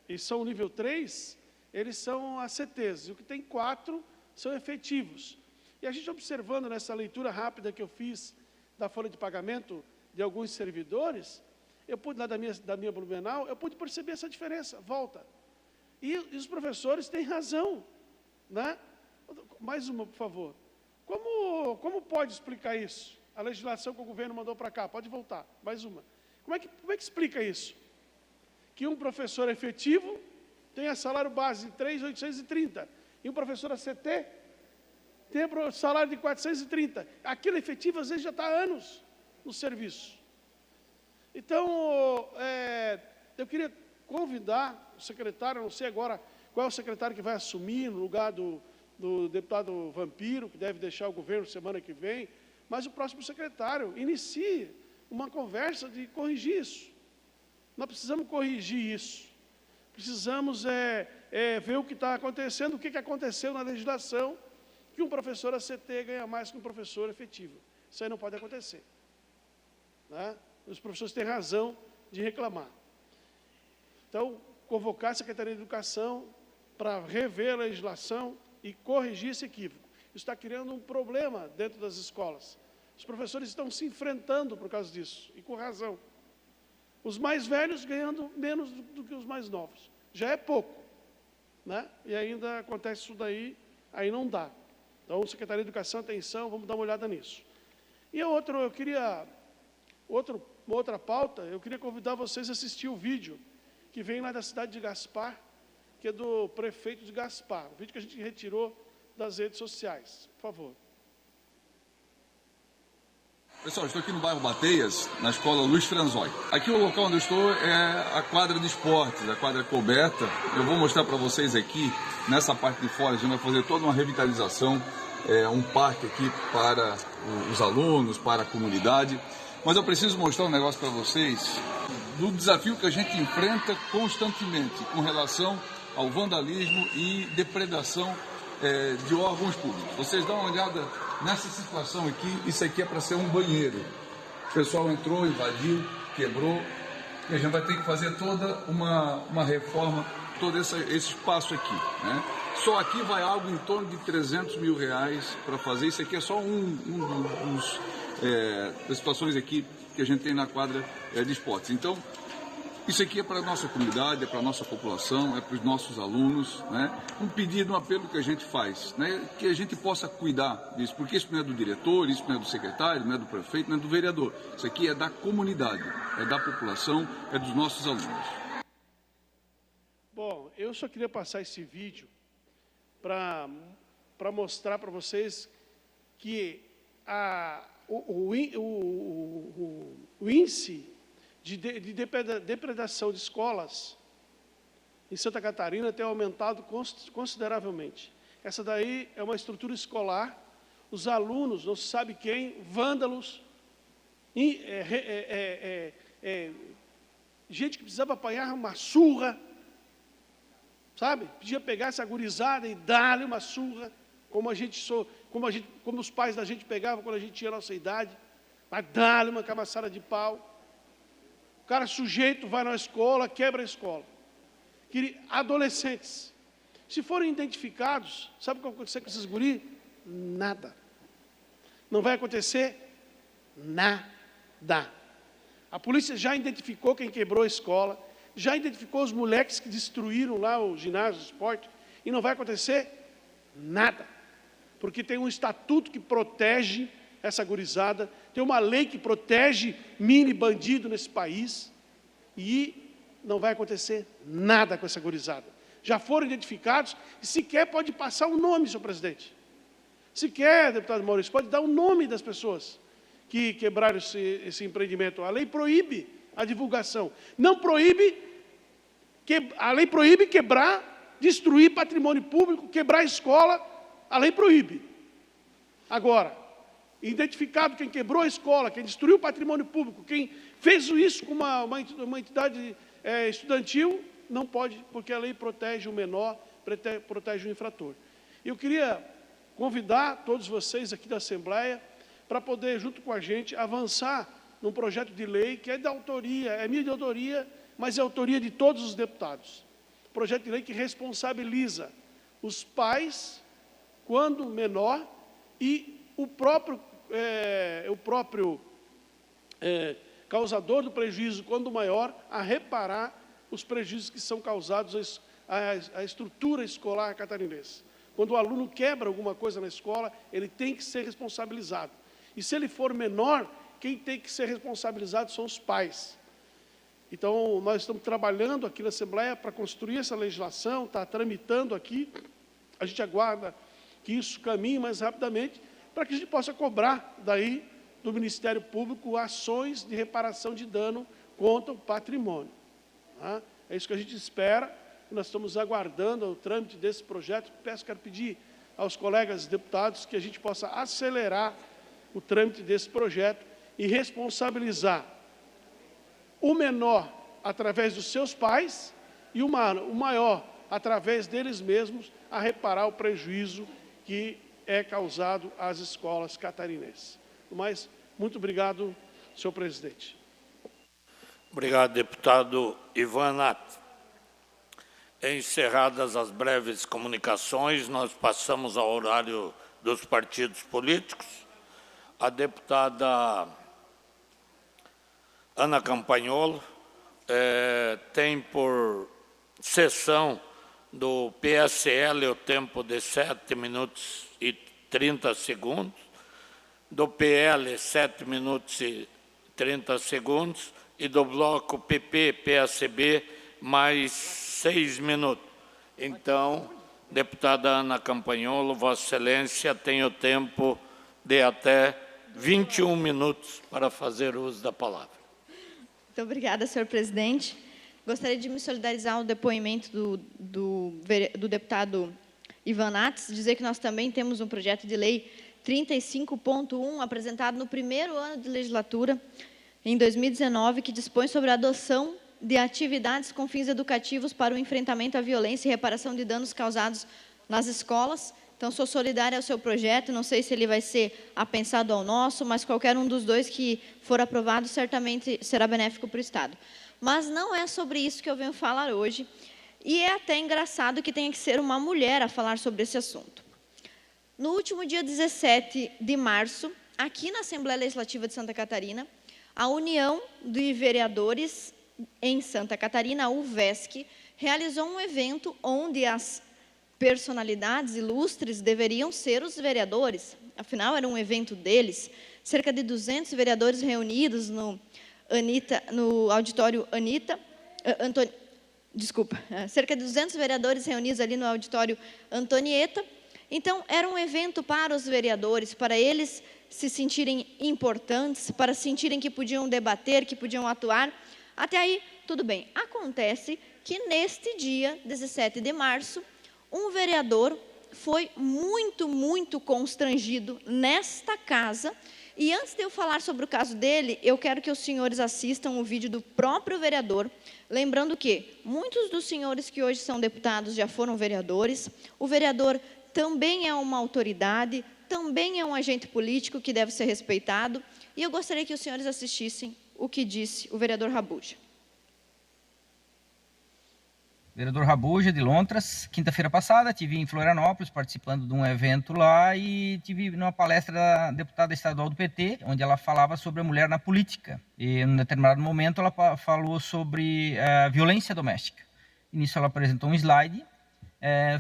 e são nível 3, eles são ACTs, e o que tem 4 são efetivos. E a gente observando nessa leitura rápida que eu fiz da folha de pagamento de alguns servidores, eu pude, lá da minha Blumenau, eu pude perceber essa diferença, volta. E os professores têm razão, né? Mais uma, por favor. Como pode explicar isso? A legislação que o governo mandou para cá, pode voltar, mais uma. Como é que explica isso? Que um professor efetivo tenha salário base de 3.830, e um professor ACT tem salário de 430. Aquele efetivo, às vezes, já está há anos no serviço. Então, eu queria convidar o secretário, não sei agora qual é o secretário que vai assumir no lugar do deputado Vampiro, que deve deixar o governo semana que vem, mas o próximo secretário inicie uma conversa de corrigir isso. Nós precisamos corrigir isso. Precisamos ver o que está acontecendo, o que aconteceu na legislação, que um professor ACT ganha mais que um professor efetivo. Isso aí não pode acontecer, né? Os professores têm razão de reclamar. Então, convocar a Secretaria de Educação para rever a legislação e corrigir esse equívoco. Isso está criando um problema dentro das escolas. Os professores estão se enfrentando por causa disso, e com razão. Os mais velhos ganhando menos do que os mais novos. Já é pouco, né? E ainda acontece isso daí, aí não dá. Então, Secretaria de Educação, atenção, vamos dar uma olhada nisso. E outra pauta, eu queria convidar vocês a assistir o vídeo que vem lá da cidade de Gaspar, que é do prefeito de Gaspar, o vídeo que a gente retirou das redes sociais. Por favor. Pessoal, estou aqui no bairro Bateias, na escola Luiz Franzói. Aqui o local onde eu estou é a quadra de esportes, a quadra coberta. Eu vou mostrar para vocês aqui, nessa parte de fora, a gente vai fazer toda uma revitalização, um parque aqui para os alunos, para a comunidade. Mas eu preciso mostrar um negócio para vocês do desafio que a gente enfrenta constantemente com relação ao vandalismo e depredação de órgãos públicos. Vocês dão uma olhada nessa situação aqui, isso aqui é para ser um banheiro. O pessoal entrou, invadiu, quebrou, e a gente vai ter que fazer toda uma reforma, todo esse espaço aqui, né? Só aqui vai algo em torno de R$300 mil para fazer. Isso aqui é só das situações aqui que a gente tem na quadra de esportes. Então, isso aqui é para a nossa comunidade, é para a nossa população, é para os nossos alunos, né? Um pedido, um apelo que a gente faz, né? Que a gente possa cuidar disso, porque isso não é do diretor, isso não é do secretário, não é do prefeito, não é do vereador. Isso aqui é da comunidade, é da população, é dos nossos alunos. Bom, eu só queria passar esse vídeo para mostrar para vocês que o índice de depredação de escolas em Santa Catarina tem aumentado consideravelmente. Essa daí é uma estrutura escolar, os alunos, não se sabe quem, vândalos, gente que precisava apanhar uma surra, sabe? Podia pegar essa gurizada e dar-lhe uma surra, como os pais da gente pegavam quando a gente tinha a nossa idade, vai dar-lhe uma cabaçada de pau. O cara sujeito vai na escola, quebra a escola. Adolescentes, se forem identificados, sabe o que vai acontecer com esses guris? Nada. Não vai acontecer nada. A polícia já identificou quem quebrou a escola, já identificou os moleques que destruíram lá o ginásio, o esporte, e não vai acontecer nada. Porque tem um estatuto que protege essa gurizada, tem uma lei que protege mini bandido nesse país, e não vai acontecer nada com essa gurizada. Já foram identificados, e sequer pode passar o nome, senhor presidente. Sequer, deputado Maurício, pode dar o nome das pessoas que quebraram esse empreendimento. A lei proíbe a divulgação. Não proíbe, a lei proíbe quebrar, destruir patrimônio público, quebrar a escola, a lei proíbe. Agora, identificado quem quebrou a escola, quem destruiu o patrimônio público, quem fez isso com uma entidade estudantil, não pode, porque a lei protege o menor, protege o infrator. Eu queria convidar todos vocês aqui da Assembleia para poder, junto com a gente, avançar num projeto de lei que é de autoria, é minha de autoria, mas é autoria de todos os deputados. Projeto de lei que responsabiliza os pais, quando menor, e o próprio causador do prejuízo, quando maior, a reparar os prejuízos que são causados à estrutura escolar catarinense. Quando o aluno quebra alguma coisa na escola, ele tem que ser responsabilizado. E se ele for menor, quem tem que ser responsabilizado são os pais. Então, nós estamos trabalhando aqui na Assembleia para construir essa legislação, está tramitando aqui. A gente aguarda que isso caminhe mais rapidamente, para que a gente possa cobrar daí do Ministério Público ações de reparação de dano contra o patrimônio. Tá? É isso que a gente espera. Nós estamos aguardando o trâmite desse projeto. Quero pedir aos colegas deputados que a gente possa acelerar o trâmite desse projeto e responsabilizar o menor através dos seus pais e o maior através deles mesmos a reparar o prejuízo que é causado às escolas catarinenses. Mas, muito obrigado, senhor presidente. Obrigado, deputado Ivan Nath. Encerradas as breves comunicações, nós passamos ao horário dos partidos políticos. A deputada Ana Campagnolo tem por sessão do PSL o tempo de 7 minutos e 30 segundos, do PL 7 minutos e 30 segundos e do bloco PP-PSB mais 6 minutos. Então, deputada Ana Campagnolo, Vossa Excelência tem o tempo de até 21 minutos para fazer uso da palavra. Muito obrigada, senhor presidente. Gostaria de me solidarizar ao depoimento do deputado Ivan Nath, dizer que nós também temos um projeto de lei 35.1, apresentado no primeiro ano de legislatura, em 2019, que dispõe sobre a adoção de atividades com fins educativos para o enfrentamento à violência e reparação de danos causados nas escolas. Então, sou solidária ao seu projeto, não sei se ele vai ser apensado ao nosso, mas qualquer um dos dois que for aprovado, certamente será benéfico para o Estado. Mas não é sobre isso que eu venho falar hoje, e é até engraçado que tenha que ser uma mulher a falar sobre esse assunto. No último dia 17 de março, aqui na Assembleia Legislativa de Santa Catarina, a União de Vereadores em Santa Catarina, a UVESC, realizou um evento onde as personalidades ilustres deveriam ser os vereadores. Afinal, era um evento deles. Cerca de 200 vereadores reunidos no auditório cerca de 200 vereadores reunidos ali no auditório Antonieta. Então, era um evento para os vereadores, para eles se sentirem importantes, para sentirem que podiam debater, que podiam atuar. Até aí, tudo bem. Acontece que neste dia, 17 de março, um vereador foi muito constrangido nesta casa. E antes de eu falar sobre o caso dele, eu quero que os senhores assistam o vídeo do próprio vereador, lembrando que muitos dos senhores que hoje são deputados já foram vereadores. O vereador também é uma autoridade, também é um agente político que deve ser respeitado, e eu gostaria que os senhores assistissem o que disse o vereador Rabuja. Vereador Rabuja, de Lontras. Quinta-feira passada, estive em Florianópolis, participando de um evento lá, e tive numa palestra da deputada estadual do PT, onde ela falava sobre a mulher na política. E, em um determinado momento, ela falou sobre a violência doméstica. E nisso ela apresentou um slide,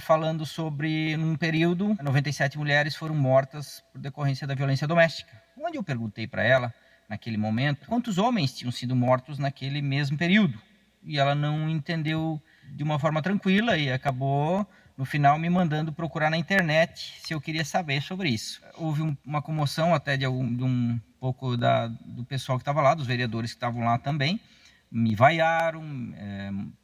falando sobre, num período, 97 mulheres foram mortas por decorrência da violência doméstica. Onde eu perguntei para ela, naquele momento, quantos homens tinham sido mortos naquele mesmo período. E ela não entendeu de uma forma tranquila e acabou, no final, me mandando procurar na internet se eu queria saber sobre isso. Houve uma comoção até de um pouco do pessoal que estava lá, dos vereadores que estavam lá também, me vaiaram,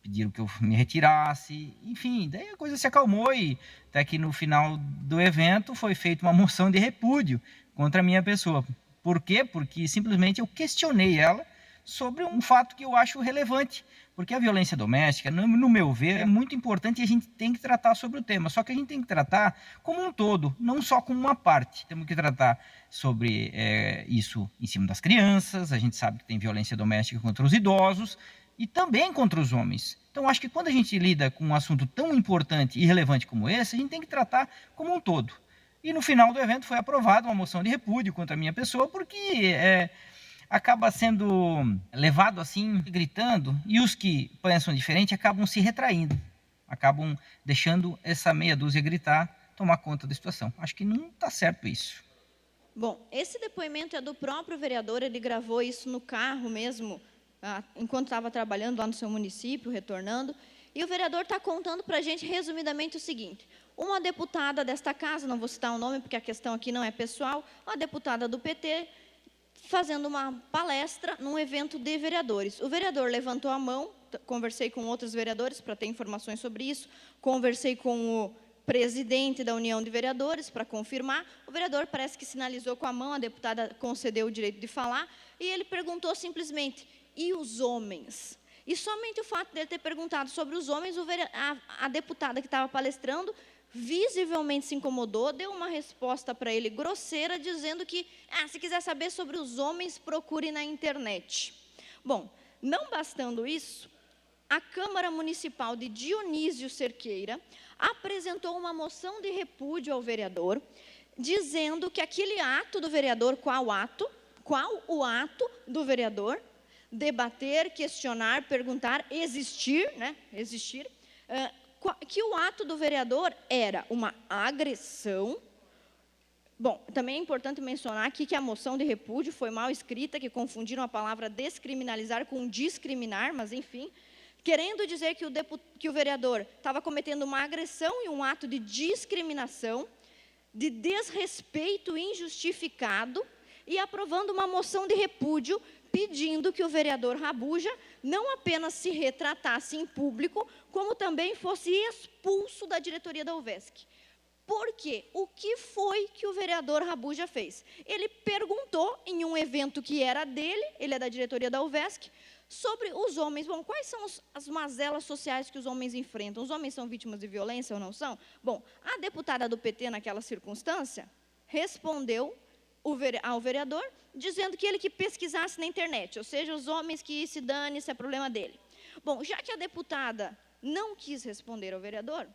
pediram que eu me retirasse, enfim, daí a coisa se acalmou e até que no final do evento foi feita uma moção de repúdio contra a minha pessoa. Por quê? Porque simplesmente eu questionei ela sobre um fato que eu acho relevante, porque a violência doméstica, no meu ver, é muito importante e a gente tem que tratar sobre o tema, só que a gente tem que tratar como um todo, não só como uma parte. Temos que tratar sobre isso em cima das crianças, a gente sabe que tem violência doméstica contra os idosos e também contra os homens. Então, acho que quando a gente lida com um assunto tão importante e relevante como esse, a gente tem que tratar como um todo. E no final do evento foi aprovada uma moção de repúdio contra a minha pessoa, porque acaba sendo levado assim, gritando, e os que pensam diferente acabam se retraindo, acabam deixando essa meia dúzia gritar, tomar conta da situação. Acho que não está certo isso. Bom, esse depoimento é do próprio vereador, ele gravou isso no carro mesmo, enquanto estava trabalhando lá no seu município, retornando, e o vereador está contando para a gente, resumidamente, o seguinte: uma deputada desta casa, não vou citar o nome porque a questão aqui não é pessoal, uma deputada do PT, fazendo uma palestra num evento de vereadores. O vereador levantou a mão, conversei com outros vereadores para ter informações sobre isso, conversei com o presidente da União de Vereadores para confirmar. O vereador parece que sinalizou com a mão, a deputada concedeu o direito de falar, e ele perguntou simplesmente: e os homens? E somente o fato de ele ter perguntado sobre os homens, a deputada que estava palestrando visivelmente se incomodou, deu uma resposta para ele grosseira, dizendo que, se quiser saber sobre os homens, procure na internet. Bom, não bastando isso, a Câmara Municipal de Dionísio Cerqueira apresentou uma moção de repúdio ao vereador, dizendo que aquele ato do vereador, qual o ato do vereador, debater, questionar, perguntar, existir, que o ato do vereador era uma agressão. Bom, também é importante mencionar aqui que a moção de repúdio foi mal escrita, que confundiram a palavra descriminalizar com discriminar, mas enfim, querendo dizer que o vereador estava cometendo uma agressão e um ato de discriminação, de desrespeito injustificado, e aprovando uma moção de repúdio, pedindo que o vereador Rabuja não apenas se retratasse em público, como também fosse expulso da diretoria da UVESC. Por quê? O que foi que o vereador Rabuja fez? Ele perguntou em um evento que era dele, ele é da diretoria da UVESC, sobre os homens. Bom, quais são as mazelas sociais que os homens enfrentam? Os homens são vítimas de violência ou não são? Bom, a deputada do PT, naquela circunstância, respondeu ao vereador, dizendo que ele que pesquisasse na internet, ou seja, os homens que se dane, isso é problema dele. Bom, já que a deputada não quis responder ao vereador,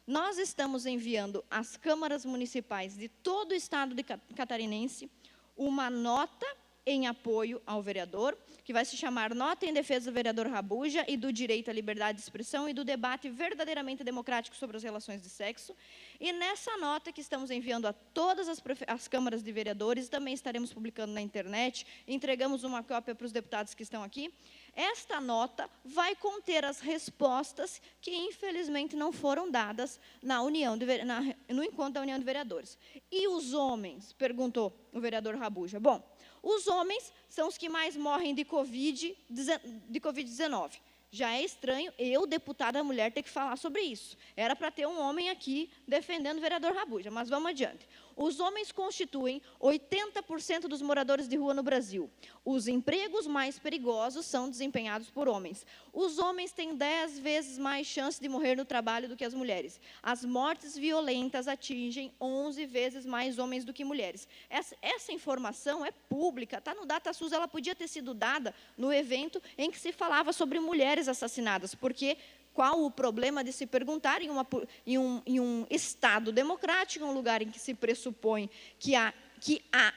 nós estamos enviando às câmaras municipais de todo o estado catarinense uma nota em apoio ao vereador, que vai se chamar Nota em Defesa do Vereador Rabuja e do Direito à Liberdade de Expressão e do Debate Verdadeiramente Democrático sobre as Relações de Sexo. E nessa nota que estamos enviando a todas as câmaras de vereadores, também estaremos publicando na internet, entregamos uma cópia para os deputados que estão aqui. Esta nota vai conter as respostas que, infelizmente, não foram dadas no encontro da União de Vereadores. E os homens? Perguntou o vereador Rabuja. Bom, os homens são os que mais morrem de Covid-19. Já é estranho eu, deputada mulher, ter que falar sobre isso. Era para ter um homem aqui defendendo o vereador Rabuja, mas vamos adiante. Os homens constituem 80% dos moradores de rua no Brasil. Os empregos mais perigosos são desempenhados por homens. Os homens têm 10 vezes mais chance de morrer no trabalho do que as mulheres. As mortes violentas atingem 11 vezes mais homens do que mulheres. Essa informação é pública, está no DataSUS, ela podia ter sido dada no evento em que se falava sobre mulheres assassinadas, porque qual o problema de se perguntar em um Estado democrático, um lugar em que se pressupõe que há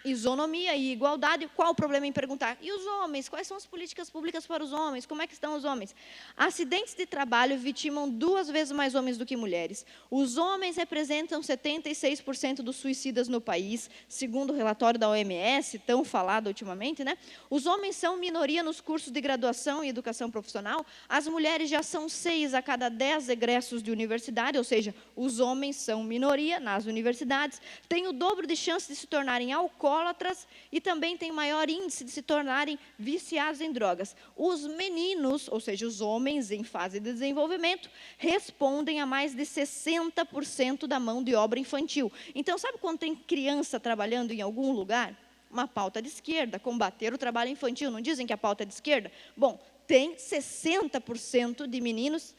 isonomia e igualdade, qual o problema em perguntar? E os homens? Quais são as políticas públicas para os homens? Como é que estão os homens? Acidentes de trabalho vitimam 2 vezes mais homens do que mulheres. Os homens representam 76% dos suicidas no país, segundo o relatório da OMS, tão falado ultimamente, né? Os homens são minoria nos cursos de graduação e educação profissional. As mulheres já são 6 a cada 10 egressos de universidade, ou seja, os homens são minoria nas universidades, têm o dobro de chances de se tornarem alcoólatras e também têm maior índice de se tornarem viciados em drogas. Os meninos, ou seja, os homens em fase de desenvolvimento, respondem a mais de 60% da mão de obra infantil. Então, sabe quando tem criança trabalhando em algum lugar? Uma pauta de esquerda, combater o trabalho infantil. Não dizem que a pauta é de esquerda? Bom, tem 60% de meninos,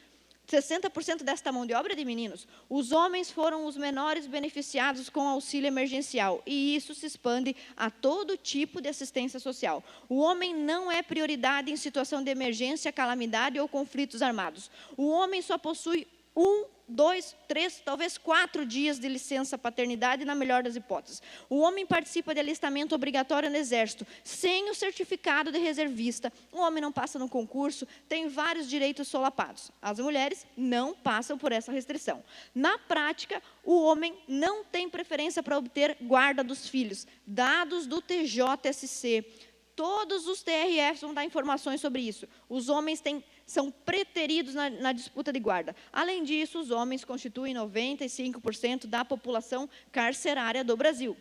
60% desta mão de obra é de meninos. Os homens foram os menores beneficiados com auxílio emergencial, e isso se expande a todo tipo de assistência social. O homem não é prioridade em situação de emergência, calamidade ou conflitos armados. O homem só possui 1, 2, 3, talvez 4 dias de licença paternidade, na melhor das hipóteses. O homem participa de alistamento obrigatório no Exército, sem o certificado de reservista. O homem não passa no concurso, tem vários direitos solapados. As mulheres não passam por essa restrição. Na prática, o homem não tem preferência para obter guarda dos filhos. Dados do TJSC. Todos os TRFs vão dar informações sobre isso. Os homens são preteridos na disputa de guarda. Além disso, os homens constituem 95% da população carcerária do Brasil.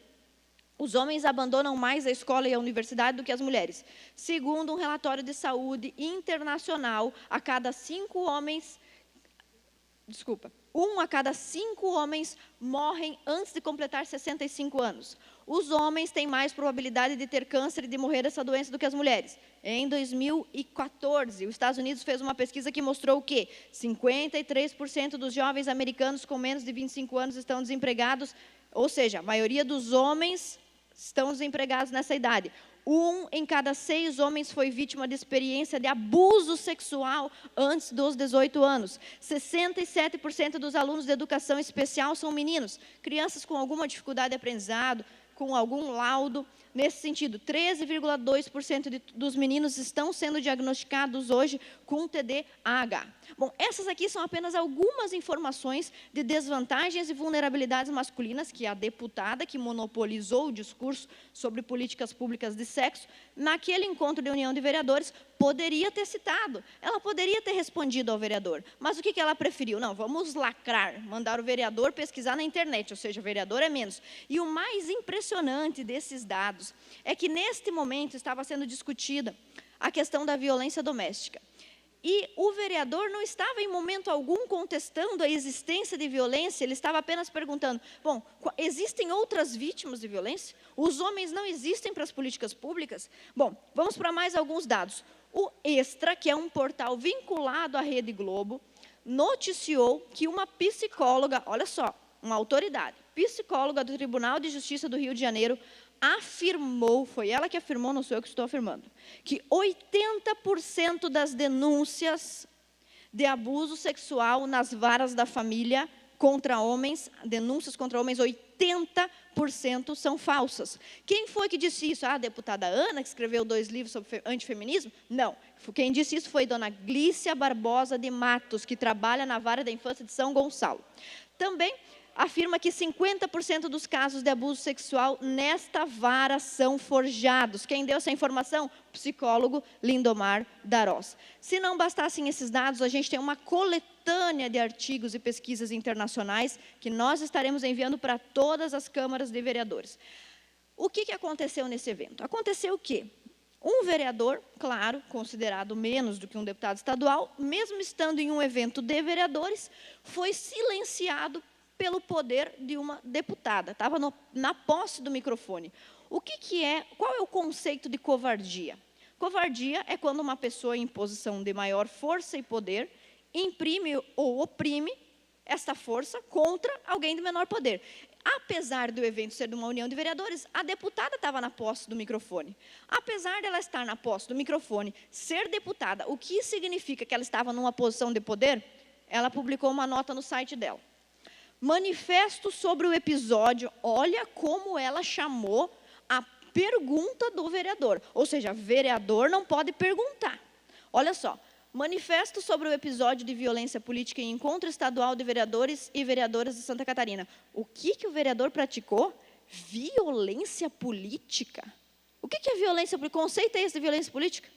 Os homens abandonam mais a escola e a universidade do que as mulheres. Segundo um relatório de saúde internacional, um a cada 5 homens morrem antes de completar 65 anos. Os homens têm mais probabilidade de ter câncer e de morrer dessa doença do que as mulheres. Em 2014, os Estados Unidos fez uma pesquisa que mostrou que 53% dos jovens americanos com menos de 25 anos estão desempregados, ou seja, a maioria dos homens estão desempregados nessa idade. 1 em cada 6 homens foi vítima de experiência de abuso sexual antes dos 18 anos. 67% dos alunos de educação especial são meninos, crianças com alguma dificuldade de aprendizado, com algum laudo. Nesse sentido, 13,2% dos meninos estão sendo diagnosticados hoje com TDAH. Bom, essas aqui são apenas algumas informações de desvantagens e vulnerabilidades masculinas que a deputada que monopolizou o discurso sobre políticas públicas de sexo, naquele encontro de união de vereadores, poderia ter citado. Ela poderia ter respondido ao vereador. Mas o que ela preferiu? Não, vamos lacrar, mandar o vereador pesquisar na internet, ou seja, o vereador é menos. E o mais impressionante desses dados é que, neste momento, estava sendo discutida a questão da violência doméstica. E o vereador não estava, em momento algum, contestando a existência de violência, ele estava apenas perguntando, bom, existem outras vítimas de violência? Os homens não existem para as políticas públicas? Bom, vamos para mais alguns dados. O Extra, que é um portal vinculado à Rede Globo, noticiou que uma psicóloga, olha só, uma autoridade, psicóloga do Tribunal de Justiça do Rio de Janeiro, afirmou, foi ela que afirmou, não sou eu que estou afirmando, que 80% das denúncias de abuso sexual nas varas da família contra homens, denúncias contra homens, 80% são falsas. Quem foi que disse isso? A deputada Ana, que escreveu 2 livros sobre antifeminismo? Não. Quem disse isso foi dona Glícia Barbosa de Matos, que trabalha na Vara da Infância de São Gonçalo. Também afirma que 50% dos casos de abuso sexual nesta vara são forjados. Quem deu essa informação? Psicólogo Lindomar Darós. Se não bastassem esses dados, a gente tem uma coletânea de artigos e pesquisas internacionais que nós estaremos enviando para todas as câmaras de vereadores. O que aconteceu nesse evento? Aconteceu que Um vereador, claro, considerado menos do que um deputado estadual, mesmo estando em um evento de vereadores, foi silenciado pelo poder de uma deputada. Estava na posse do microfone. Qual é o conceito de covardia? Covardia é quando uma pessoa em posição de maior força e poder imprime ou oprime essa força contra alguém de menor poder. Apesar do evento ser de uma união de vereadores, a deputada estava na posse do microfone. Apesar dela estar na posse do microfone, ser deputada, o que significa que ela estava numa posição de poder? Ela publicou uma nota no site dela. Manifesto sobre o episódio, olha como ela chamou a pergunta do vereador. Ou seja, vereador não pode perguntar. Olha só. Manifesto sobre o episódio de violência política em encontro estadual de vereadores e vereadoras de Santa Catarina. O que o vereador praticou? Violência política. O que é violência política? Que conceito é esse de violência política?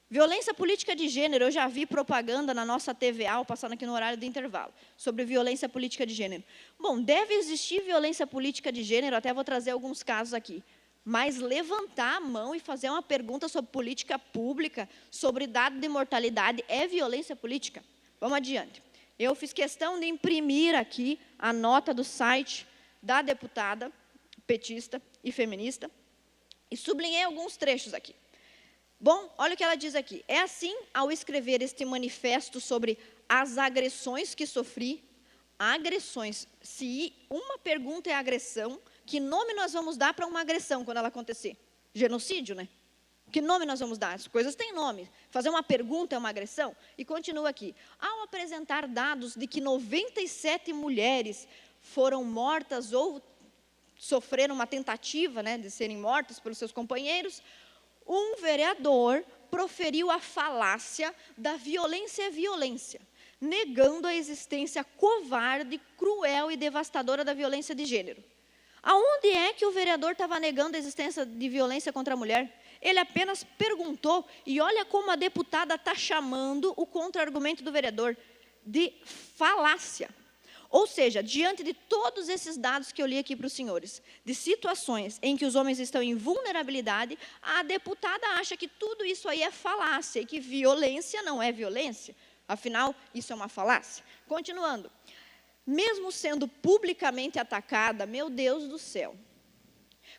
Violência política de gênero. Eu já vi propaganda na nossa TVA, passando aqui no horário do intervalo, sobre violência política de gênero. Bom, deve existir violência política de gênero, até vou trazer alguns casos aqui. Mas levantar a mão e fazer uma pergunta sobre política pública, sobre dado de mortalidade, é violência política? Vamos adiante. Eu fiz questão de imprimir aqui a nota do site da deputada petista e feminista e sublinhei alguns trechos aqui. Bom, olha o que ela diz aqui. É assim, ao escrever este manifesto sobre as agressões que sofri, agressões, se uma pergunta é agressão, que nome nós vamos dar para uma agressão quando ela acontecer? Genocídio, né? Que nome nós vamos dar? As coisas têm nome. Fazer uma pergunta é uma agressão? E continua aqui. Ao apresentar dados de que 97 mulheres foram mortas ou sofreram uma tentativa, né, de serem mortas pelos seus companheiros, um vereador proferiu a falácia da violência é violência, negando a existência covarde, cruel e devastadora da violência de gênero. Aonde é que o vereador estava negando a existência de violência contra a mulher? Ele apenas perguntou, e olha como a deputada está chamando o contra-argumento do vereador de falácia. Ou seja, diante de todos esses dados que eu li aqui para os senhores, de situações em que os homens estão em vulnerabilidade, a deputada acha que tudo isso aí é falácia, e que violência não é violência. Afinal, isso é uma falácia. Continuando. Mesmo sendo publicamente atacada, meu Deus do céu.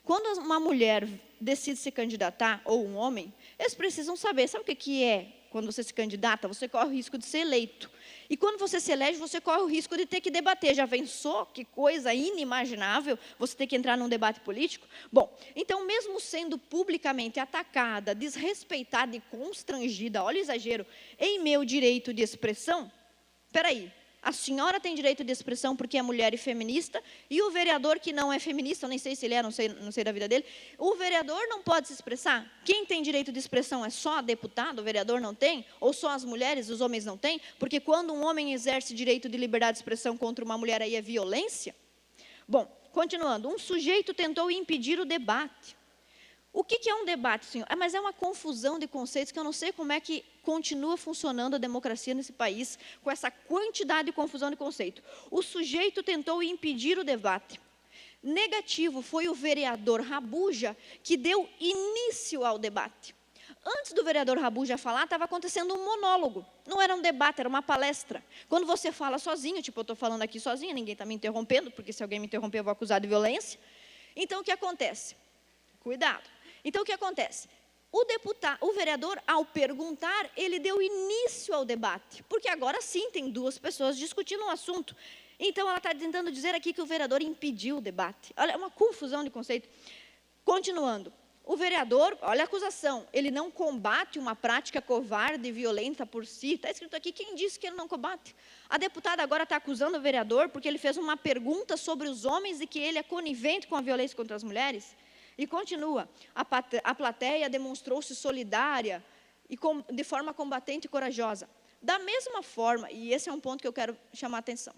Quando uma mulher decide se candidatar, ou um homem, eles precisam saber, sabe o que é quando você se candidata? Você corre o risco de ser eleito. E quando você se elege, você corre o risco de ter que debater. Já pensou? Que coisa inimaginável você ter que entrar num debate político? Bom, então mesmo sendo publicamente atacada, desrespeitada e constrangida, olha o exagero, em meu direito de expressão, espera aí. A senhora tem direito de expressão porque é mulher e feminista, e o vereador que não é feminista, eu nem sei se ele é, não sei da vida dele, o vereador não pode se expressar? Quem tem direito de expressão é só a deputada, o vereador não tem? Ou só as mulheres, os homens não têm? Porque quando um homem exerce direito de liberdade de expressão contra uma mulher, aí é violência? Bom, continuando, um sujeito tentou impedir o debate. O que é um debate, senhor? Mas é uma confusão de conceitos que eu não sei como é que continua funcionando a democracia nesse país, com essa quantidade de confusão de conceito. O sujeito tentou impedir o debate. Negativo foi o vereador Rabuja, que deu início ao debate. Antes do vereador Rabuja falar, estava acontecendo um monólogo. Não era um debate, era uma palestra. Quando você fala sozinho, tipo, eu estou falando aqui sozinha, ninguém está me interrompendo, porque se alguém me interromper, eu vou acusar de violência. Então, o que acontece? Cuidado. Então, o que acontece? O vereador, ao perguntar, ele deu início ao debate, porque agora sim tem duas pessoas discutindo um assunto. Então, ela está tentando dizer aqui que o vereador impediu o debate. Olha, é uma confusão de conceito. Continuando, o vereador, olha a acusação, ele não combate uma prática covarde e violenta por si. Está escrito aqui, quem disse que ele não combate? A deputada agora está acusando o vereador porque ele fez uma pergunta sobre os homens e que ele é conivente com a violência contra as mulheres. E continua, a plateia demonstrou-se solidária e de forma combatente e corajosa. Da mesma forma, e esse é um ponto que eu quero chamar a atenção,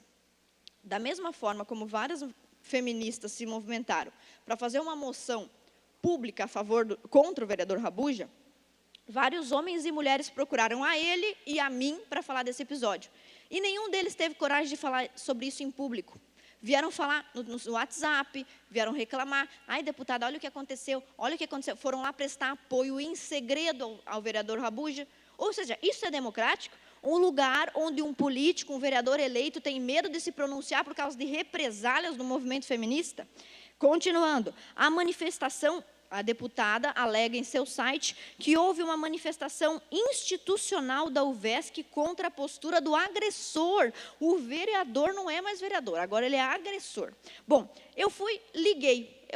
da mesma forma como várias feministas se movimentaram para fazer uma moção pública contra o vereador Rabuja, vários homens e mulheres procuraram a ele e a mim para falar desse episódio. E nenhum deles teve coragem de falar sobre isso em público. vieram falar no WhatsApp, vieram reclamar. Ai, deputada, olha o que aconteceu, olha o que aconteceu. Foram lá prestar apoio em segredo ao vereador Rabuja. Ou seja, isso é democrático? Um lugar onde um político, um vereador eleito, tem medo de se pronunciar por causa de represálias do movimento feminista? Continuando, a manifestação, a deputada alega em seu site que houve uma manifestação institucional da UVESC contra a postura do agressor. O vereador não é mais vereador, agora ele é agressor. Bom, eu liguei,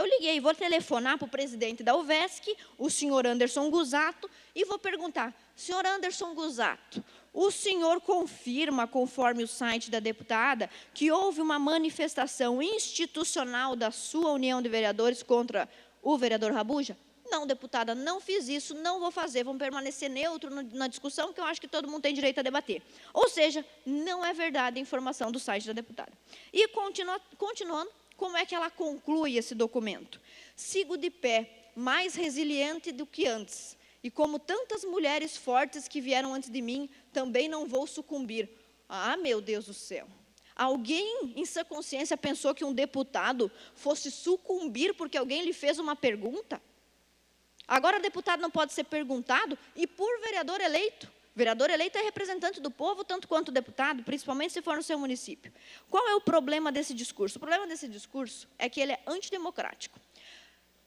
vou telefonar para o presidente da UVESC, o senhor Anderson Gusato, e vou perguntar, senhor Anderson Gusato, o senhor confirma, conforme o site da deputada, que houve uma manifestação institucional da sua União de Vereadores contra o vereador Rabuja? Não, deputada, não fiz isso, não vou fazer, vamos permanecer neutro na discussão, que eu acho que todo mundo tem direito a debater. Ou seja, não é verdade a informação do site da deputada. E continuando, como é que ela conclui esse documento? Sigo de pé, mais resiliente do que antes. E como tantas mulheres fortes que vieram antes de mim, também não vou sucumbir. Ah, meu Deus do céu. Alguém em sua consciência pensou que um deputado fosse sucumbir porque alguém lhe fez uma pergunta? Agora, deputado não pode ser perguntado, e por vereador eleito. Vereador eleito é representante do povo, tanto quanto deputado, principalmente se for no seu município. Qual é o problema desse discurso? O problema desse discurso é que ele é antidemocrático.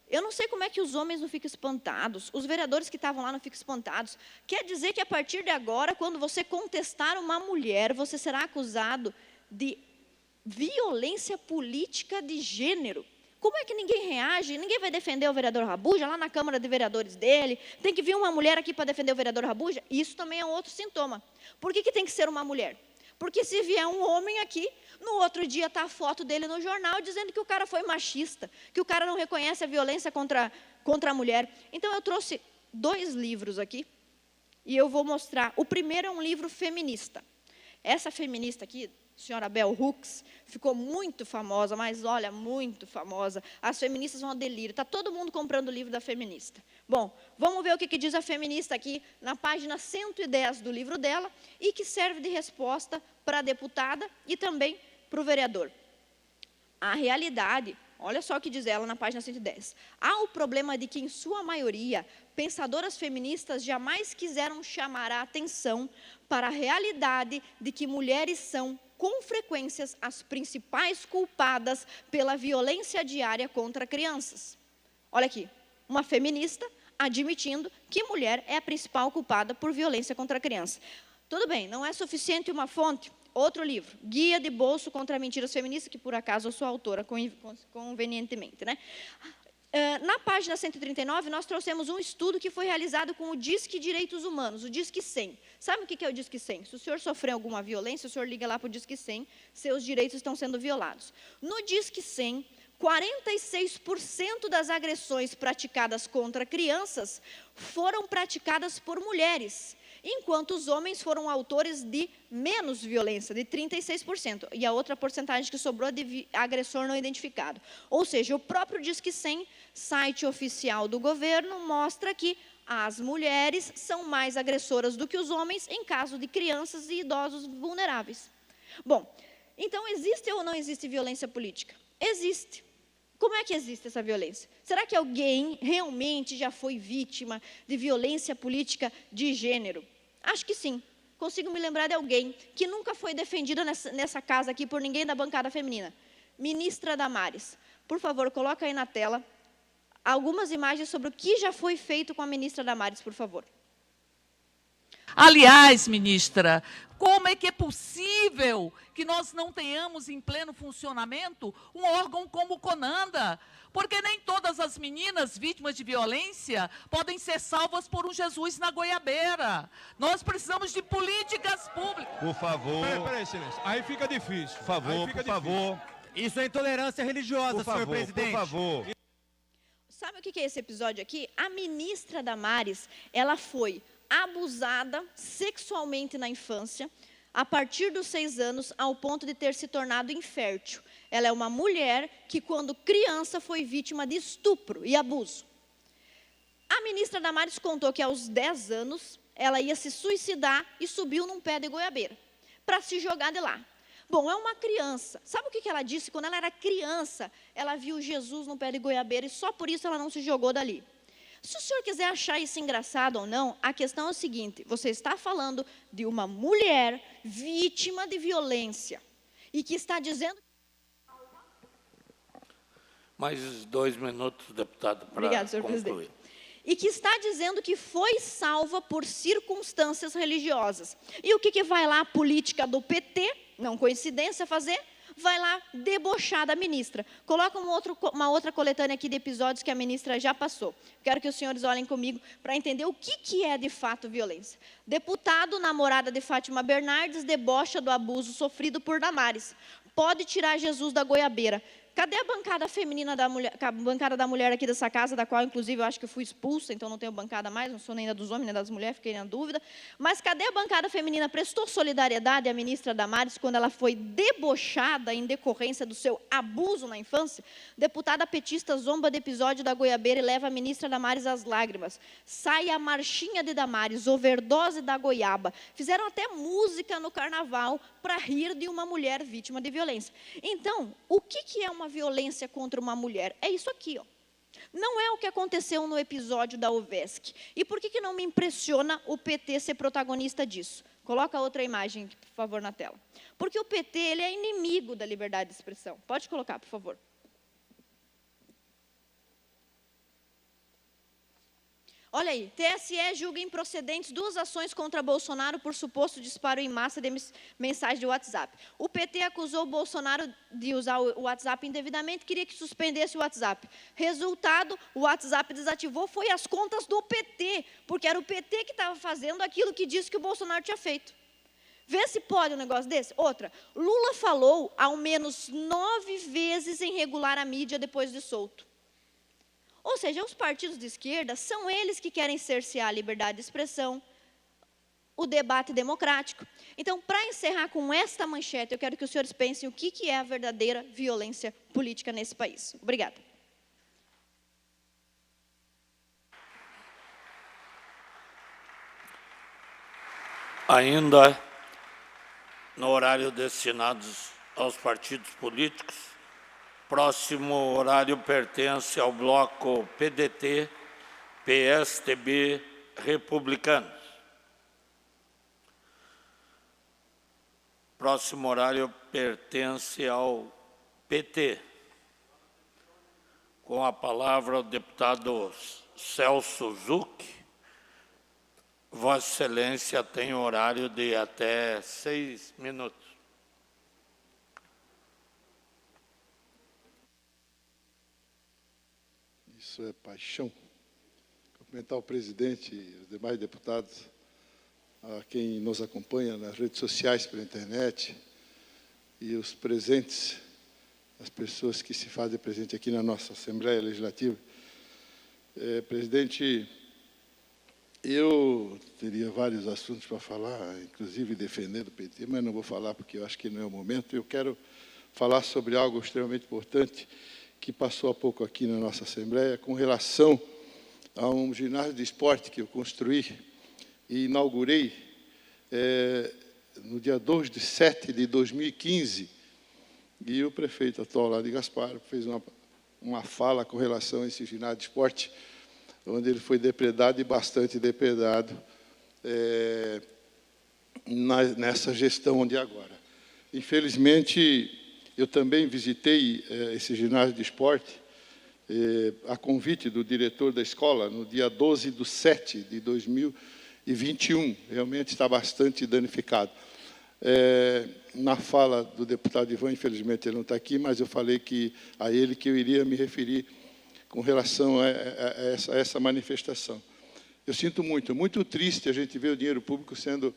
Eu não sei como é que os homens não ficam espantados, os vereadores que estavam lá não ficam espantados. Quer dizer que, a partir de agora, quando você contestar uma mulher, você será acusado de violência política de gênero. Como é que ninguém reage? Ninguém vai defender o vereador Rabuja lá na Câmara de Vereadores dele? Tem que vir uma mulher aqui para defender o vereador Rabuja? Isso também é um outro sintoma. Por que tem que ser uma mulher? Porque se vier um homem aqui, no outro dia está a foto dele no jornal dizendo que o cara foi machista, que o cara não reconhece a violência contra a mulher. Então, eu trouxe 2 livros aqui e eu vou mostrar. O primeiro é um livro feminista. Essa feminista aqui, a senhora Bell Hooks, ficou muito famosa, mas olha, muito famosa. As feministas vão ao delírio. Está todo mundo comprando o livro da feminista. Bom, vamos ver o que diz a feminista aqui na página 110 do livro dela e que serve de resposta para a deputada e também para o vereador. A realidade, olha só o que diz ela na página 110. Há o problema de que, em sua maioria, pensadoras feministas jamais quiseram chamar a atenção para a realidade de que mulheres são, com frequências, as principais culpadas pela violência diária contra crianças. Olha aqui, uma feminista admitindo que mulher é a principal culpada por violência contra a criança. Tudo bem, não é suficiente uma fonte? Outro livro, Guia de Bolso contra Mentiras Feministas, que por acaso eu sou autora, convenientemente, né? Na página 139, nós trouxemos um estudo que foi realizado com o Disque Direitos Humanos, o Disque 100. Sabe o que é o Disque 100? Se o senhor sofrer alguma violência, o senhor liga lá para o Disque 100, seus direitos estão sendo violados. No Disque 100, 46% das agressões praticadas contra crianças foram praticadas por mulheres, enquanto os homens foram autores de menos violência, de 36%, e a outra porcentagem que sobrou de agressor não identificado. Ou seja, o próprio Disque 100, site oficial do governo, mostra que as mulheres são mais agressoras do que os homens em caso de crianças e idosos vulneráveis. Bom, então existe ou não existe violência política? Existe. Como é que existe essa violência? Será que alguém realmente já foi vítima de violência política de gênero? Acho que sim. Consigo me lembrar de alguém que nunca foi defendida nessa casa aqui por ninguém da bancada feminina. Ministra Damares. Por favor, coloca aí na tela algumas imagens sobre o que já foi feito com a ministra Damares, por favor. Aliás, ministra, como é que é possível que nós não tenhamos em pleno funcionamento um órgão como o CONANDA? Porque nem todas as meninas vítimas de violência podem ser salvas por um Jesus na goiabeira. Nós precisamos de políticas públicas. Por favor. Peraí, silêncio. Aí fica difícil. Por favor, por favor. Isso é intolerância religiosa, senhor presidente. Por favor. Sabe o que é esse episódio aqui? A ministra Damares, ela foi abusada sexualmente na infância, a partir dos 6 anos, ao ponto de ter se tornado infértil. Ela é uma mulher que, quando criança, foi vítima de estupro e abuso. A ministra Damares contou que, aos 10 anos, ela ia se suicidar e subiu num pé de goiabeira, para se jogar de lá. Bom, é uma criança. Sabe o que ela disse? Quando ela era criança, ela viu Jesus no pé de goiabeira e só por isso ela não se jogou dali. Se o senhor quiser achar isso engraçado ou não, a questão é o seguinte, você está falando de uma mulher vítima de violência e que está dizendo... Mais 2 minutos, deputado, para Obrigado, senhor concluir. presidente. E que está dizendo que foi salva por circunstâncias religiosas. E o que vai lá a política do PT, não coincidência fazer, vai lá debochar da ministra. Coloca uma outra coletânea aqui de episódios que a ministra já passou. Quero que os senhores olhem comigo para entender o que é de fato violência. Deputado, namorada de Fátima Bernardes, debocha do abuso sofrido por Damares. Pode tirar Jesus da goiabeira. Cadê a bancada feminina da mulher, a bancada da mulher aqui dessa casa, da qual, inclusive, eu acho que eu fui expulsa, então não tenho bancada mais, não sou nem da dos homens, nem das mulheres, fiquei na dúvida. Mas cadê a bancada feminina? Prestou solidariedade à ministra Damares quando ela foi debochada em decorrência do seu abuso na infância? Deputada petista zomba do episódio da goiabeira e leva a ministra Damares às lágrimas. Sai a marchinha de Damares, overdose da goiaba. Fizeram até música no carnaval para rir de uma mulher vítima de violência. Então, o que é uma violência contra uma mulher? É isso aqui, ó. Não é o que aconteceu no episódio da UVESC. E por que não me impressiona o PT ser protagonista disso? Coloca outra imagem, por favor, na tela. Porque o PT ele é inimigo da liberdade de expressão. Pode colocar, por favor. Olha aí, TSE julga improcedentes 2 ações contra Bolsonaro por suposto disparo em massa de mensagem de WhatsApp. O PT acusou o Bolsonaro de usar o WhatsApp indevidamente, queria que suspendesse o WhatsApp. Resultado, o WhatsApp desativou, foi as contas do PT, porque era o PT que estava fazendo aquilo que disse que o Bolsonaro tinha feito. Vê se pode um negócio desse. Outra, Lula falou ao menos 9 vezes em regular a mídia depois de solto. Ou seja, os partidos de esquerda são eles que querem cercear a liberdade de expressão, o debate democrático. Então, para encerrar com esta manchete, eu quero que os senhores pensem o que é a verdadeira violência política nesse país. Obrigada. Ainda no horário destinado aos partidos políticos, próximo horário pertence ao bloco PDT, PSTB, Republicanos. Próximo horário pertence ao PT. Com a palavra o deputado Celso Zuc. Vossa Excelência tem horário de até 6 minutos. Isso é paixão. Cumprimentar o presidente e os demais deputados, a quem nos acompanha nas redes sociais, pela internet, e os presentes, as pessoas que se fazem presente aqui na nossa Assembleia Legislativa. Presidente, eu teria vários assuntos para falar, inclusive defendendo o PT, mas não vou falar porque eu acho que não é o momento. Eu quero falar sobre algo extremamente importante que passou há pouco aqui na nossa Assembleia, com relação a um ginásio de esporte que eu construí e inaugurei no dia 2/7/2015, e o prefeito atual lá de Gaspar fez uma fala com relação a esse ginásio de esporte, onde ele foi depredado e bastante depredado nessa gestão de agora. Infelizmente, eu também visitei esse ginásio de esporte, a convite do diretor da escola, no dia 12/7/2021. Realmente está bastante danificado. Na fala do deputado Ivan, infelizmente ele não está aqui, mas eu falei a ele que eu iria me referir com relação a essa manifestação. Eu sinto muito triste a gente ver o dinheiro público sendo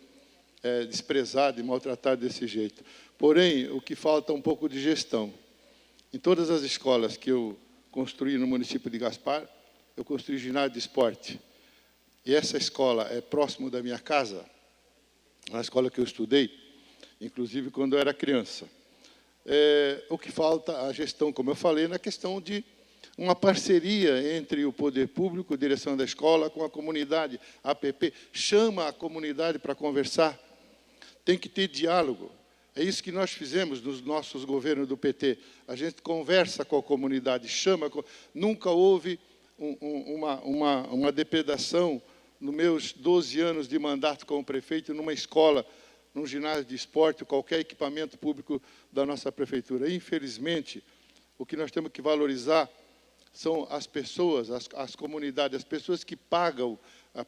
desprezado e maltratado desse jeito. Porém, o que falta é um pouco de gestão. Em todas as escolas que eu construí no município de Gaspar, eu construí ginásio de esporte. E essa escola é próximo da minha casa, uma escola que eu estudei, inclusive quando eu era criança. O que falta a gestão, como eu falei, na questão de uma parceria entre o poder público, a direção da escola, com a comunidade, a APP. Chama a comunidade para conversar. Tem que ter diálogo. É isso que nós fizemos nos nossos governos do PT. A gente conversa com a comunidade, chama. Nunca houve uma depredação nos meus 12 anos de mandato como prefeito numa escola, num ginásio de esporte, qualquer equipamento público da nossa prefeitura. Infelizmente, o que nós temos que valorizar são as pessoas, as comunidades, as pessoas que pagam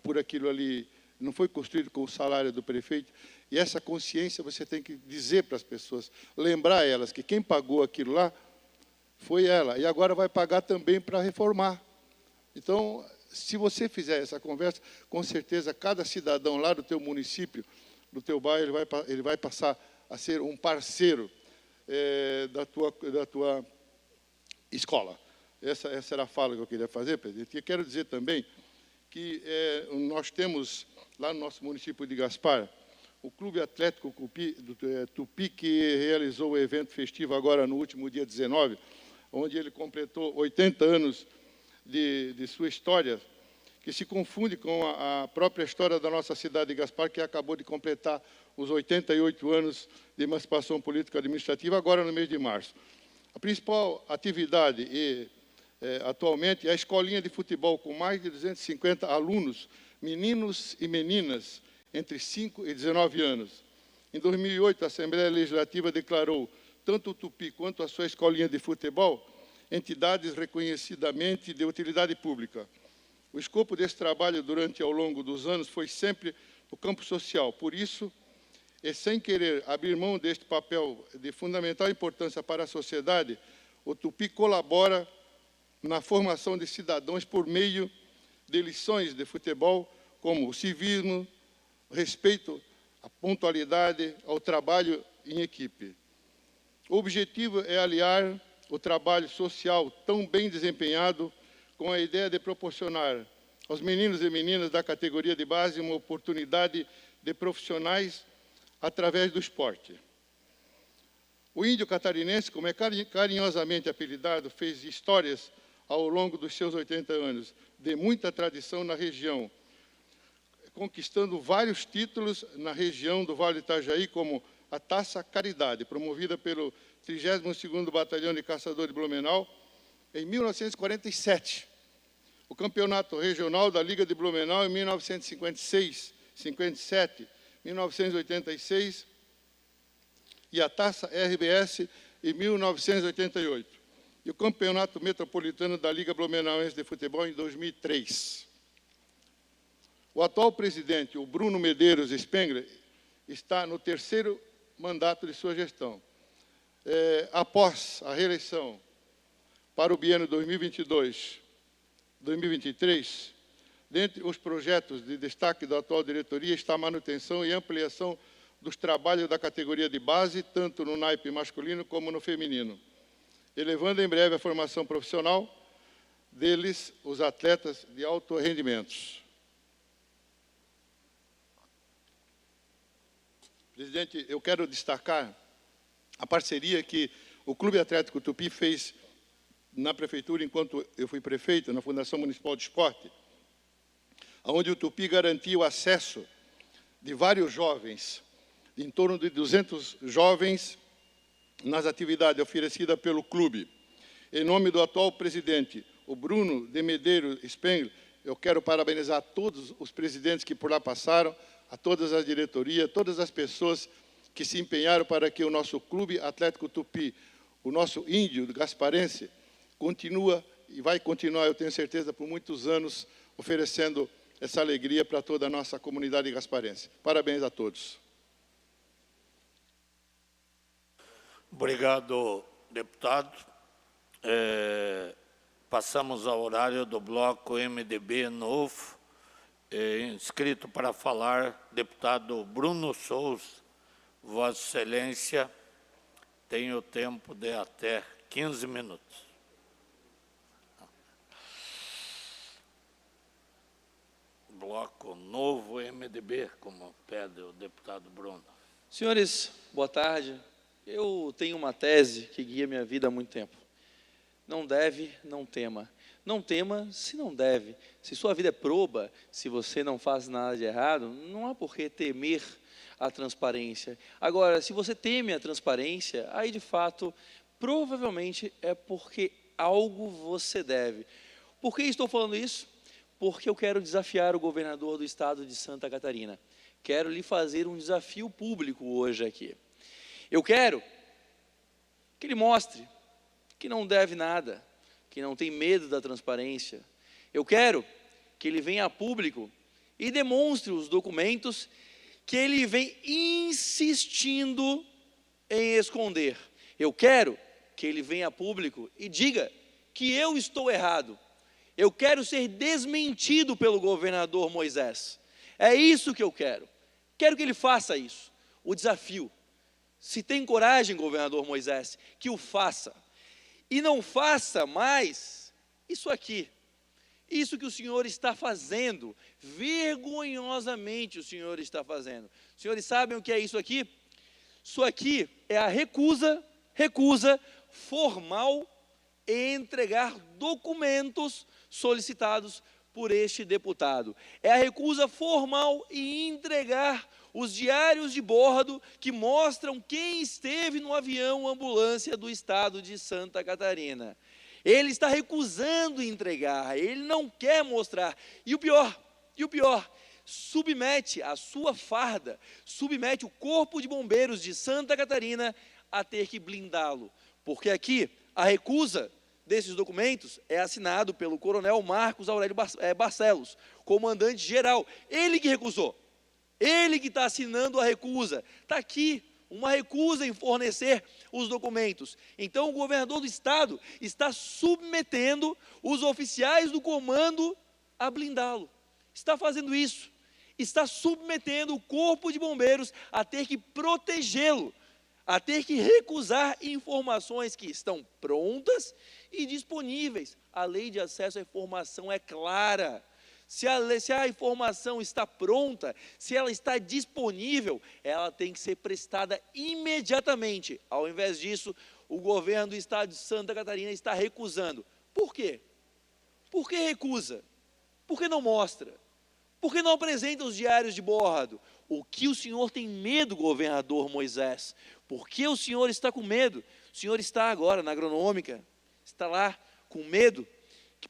por aquilo ali. Não foi construído com o salário do prefeito. E essa consciência você tem que dizer para as pessoas, lembrar elas que quem pagou aquilo lá foi ela. E agora vai pagar também para reformar. Então, se você fizer essa conversa, com certeza, cada cidadão lá do teu município, do teu bairro, ele vai passar a ser um parceiro da tua escola. Essa era a fala que eu queria fazer, presidente. E quero dizer também que nós temos, lá no nosso município de Gaspar, o Clube Atlético Tupi, que realizou o evento festivo agora no último dia 19, onde ele completou 80 anos de sua história, que se confunde com a própria história da nossa cidade de Gaspar, que acabou de completar os 88 anos de emancipação política administrativa, agora no mês de março. A principal atividade atualmente é a escolinha de futebol, com mais de 250 alunos, meninos e meninas, entre 5 e 19 anos. Em 2008, a Assembleia Legislativa declarou tanto o Tupi quanto a sua escolinha de futebol entidades reconhecidamente de utilidade pública. O escopo desse trabalho ao longo dos anos foi sempre o campo social. Por isso, e sem querer abrir mão deste papel de fundamental importância para a sociedade, o Tupi colabora na formação de cidadãos por meio de lições de futebol, como o civismo, respeito à pontualidade, ao trabalho em equipe. O objetivo é aliar o trabalho social tão bem desempenhado com a ideia de proporcionar aos meninos e meninas da categoria de base uma oportunidade de profissionais através do esporte. O índio catarinense, como é carinhosamente apelidado, fez histórias ao longo dos seus 80 anos, de muita tradição na região, conquistando vários títulos na região do Vale do Itajaí, como a Taça Caridade, promovida pelo 32º Batalhão de Caçadores de Blumenau, em 1947. O Campeonato Regional da Liga de Blumenau, em 1956, 57, 1986, e a Taça RBS, em 1988. E o Campeonato Metropolitano da Liga Blumenauense de Futebol, em 2003. O atual presidente, o Bruno Medeiros Spengler, está no 3º mandato de sua gestão. Após a reeleição para o biênio 2022-2023, dentre os projetos de destaque da atual diretoria está a manutenção e ampliação dos trabalhos da categoria de base, tanto no naipe masculino como no feminino, elevando em breve a formação profissional deles, os atletas de alto rendimentos. Presidente, eu quero destacar a parceria que o Clube Atlético Tupi fez na prefeitura, enquanto eu fui prefeito, na Fundação Municipal de Esporte, onde o Tupi garantiu o acesso de vários jovens, em torno de 200 jovens, nas atividades oferecidas pelo clube. Em nome do atual presidente, o Bruno de Medeiros Spengler, eu quero parabenizar todos os presidentes que por lá passaram, a todas as diretorias, todas as pessoas que se empenharam para que o nosso Clube Atlético Tupi, o nosso índio gasparense, continua e vai continuar, eu tenho certeza, por muitos anos, oferecendo essa alegria para toda a nossa comunidade gasparense. Parabéns a todos. Obrigado, deputado. Passamos ao horário do bloco MDB novo. Inscrito para falar, deputado Bruno Souza. Vossa Excelência tem o tempo de até 15 minutos. Bloco novo MDB, como pede o deputado Bruno. Senhores, boa tarde. Eu tenho uma tese que guia minha vida há muito tempo. Não deve, não tema. Não tema se não deve. Se sua vida é proba, se você não faz nada de errado, não há por que temer a transparência. Agora, se você teme a transparência, aí de fato, provavelmente é porque algo você deve. Por que estou falando isso? Porque eu quero desafiar o governador do estado de Santa Catarina. Quero lhe fazer um desafio público hoje aqui. Eu quero que ele mostre que não deve nada, que não tem medo da transparência. Eu quero que ele venha a público e demonstre os documentos que ele vem insistindo em esconder. Eu quero que ele venha a público e diga que eu estou errado. Eu quero ser desmentido pelo governador Moisés. É isso que eu quero. Quero que ele faça isso. O desafio. Se tem coragem, governador Moisés, que o faça. E não faça mais isso aqui. Isso que o senhor está fazendo, vergonhosamente o senhor está fazendo. Os senhores sabem o que é isso aqui? Isso aqui é a recusa formal em entregar documentos solicitados por este deputado. É a recusa formal em entregar os diários de bordo que mostram quem esteve no avião ambulância do estado de Santa Catarina. Ele está recusando entregar, ele não quer mostrar. E o pior, submete a sua farda, submete o Corpo de Bombeiros de Santa Catarina a ter que blindá-lo. Porque aqui, a recusa desses documentos é assinado pelo coronel Marcos Aurélio Barcelos, comandante-geral. Ele que recusou, ele que está assinando a recusa. Está aqui uma recusa em fornecer os documentos. Então, o governador do estado está submetendo os oficiais do comando a blindá-lo. Está fazendo isso. Está submetendo o Corpo de Bombeiros a ter que protegê-lo, a ter que recusar informações que estão prontas e disponíveis. A lei de acesso à informação é clara. Se a informação está pronta, se ela está disponível, ela tem que ser prestada imediatamente. Ao invés disso, o governo do estado de Santa Catarina está recusando. Por quê? Por que recusa? Por que não mostra? Por que não apresenta os diários de bordo? O que o senhor tem medo, governador Moisés? Por que o senhor está com medo? O senhor está agora na agronômica, está lá com medo,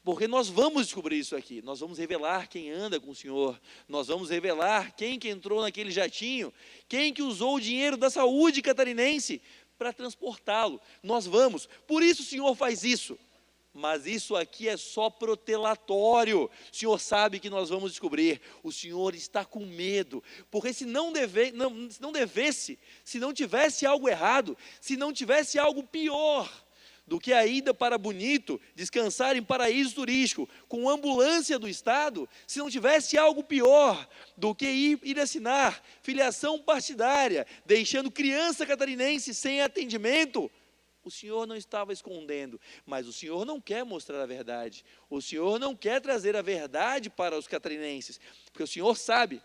porque nós vamos descobrir isso aqui, nós vamos revelar quem anda com o senhor, nós vamos revelar quem que entrou naquele jatinho, quem que usou o dinheiro da saúde catarinense para transportá-lo, nós vamos, por isso o senhor faz isso, mas isso aqui é só protelatório, o senhor sabe que nós vamos descobrir, o senhor está com medo, porque se não tivesse algo errado, se não tivesse algo pior, do que a ida para Bonito, descansar em paraíso turístico, com ambulância do estado, se não tivesse algo pior do que ir assinar filiação partidária, deixando criança catarinense sem atendimento, o senhor não estava escondendo, mas o senhor não quer mostrar a verdade, o senhor não quer trazer a verdade para os catarinenses, porque o senhor sabe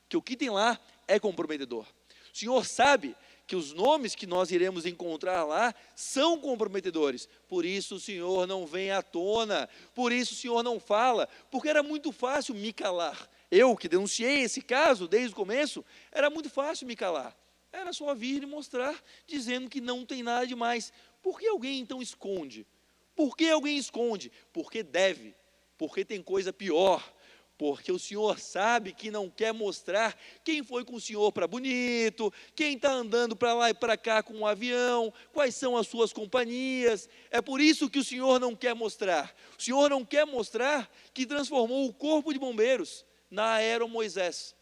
que o que tem lá é comprometedor, o senhor sabe que os nomes que nós iremos encontrar lá são comprometedores, por isso o senhor não vem à tona, por isso o senhor não fala, porque era muito fácil me calar, eu que denunciei esse caso desde o começo, era muito fácil me calar, era só vir e mostrar, dizendo que não tem nada demais. Por que alguém então esconde? Por que alguém esconde? Porque deve, porque tem coisa pior, porque o senhor sabe que não quer mostrar quem foi com o senhor para Bonito, quem está andando para lá e para cá com um avião, quais são as suas companhias, é por isso que o senhor não quer mostrar, o senhor não quer mostrar que transformou o Corpo de Bombeiros na Aero Moisés,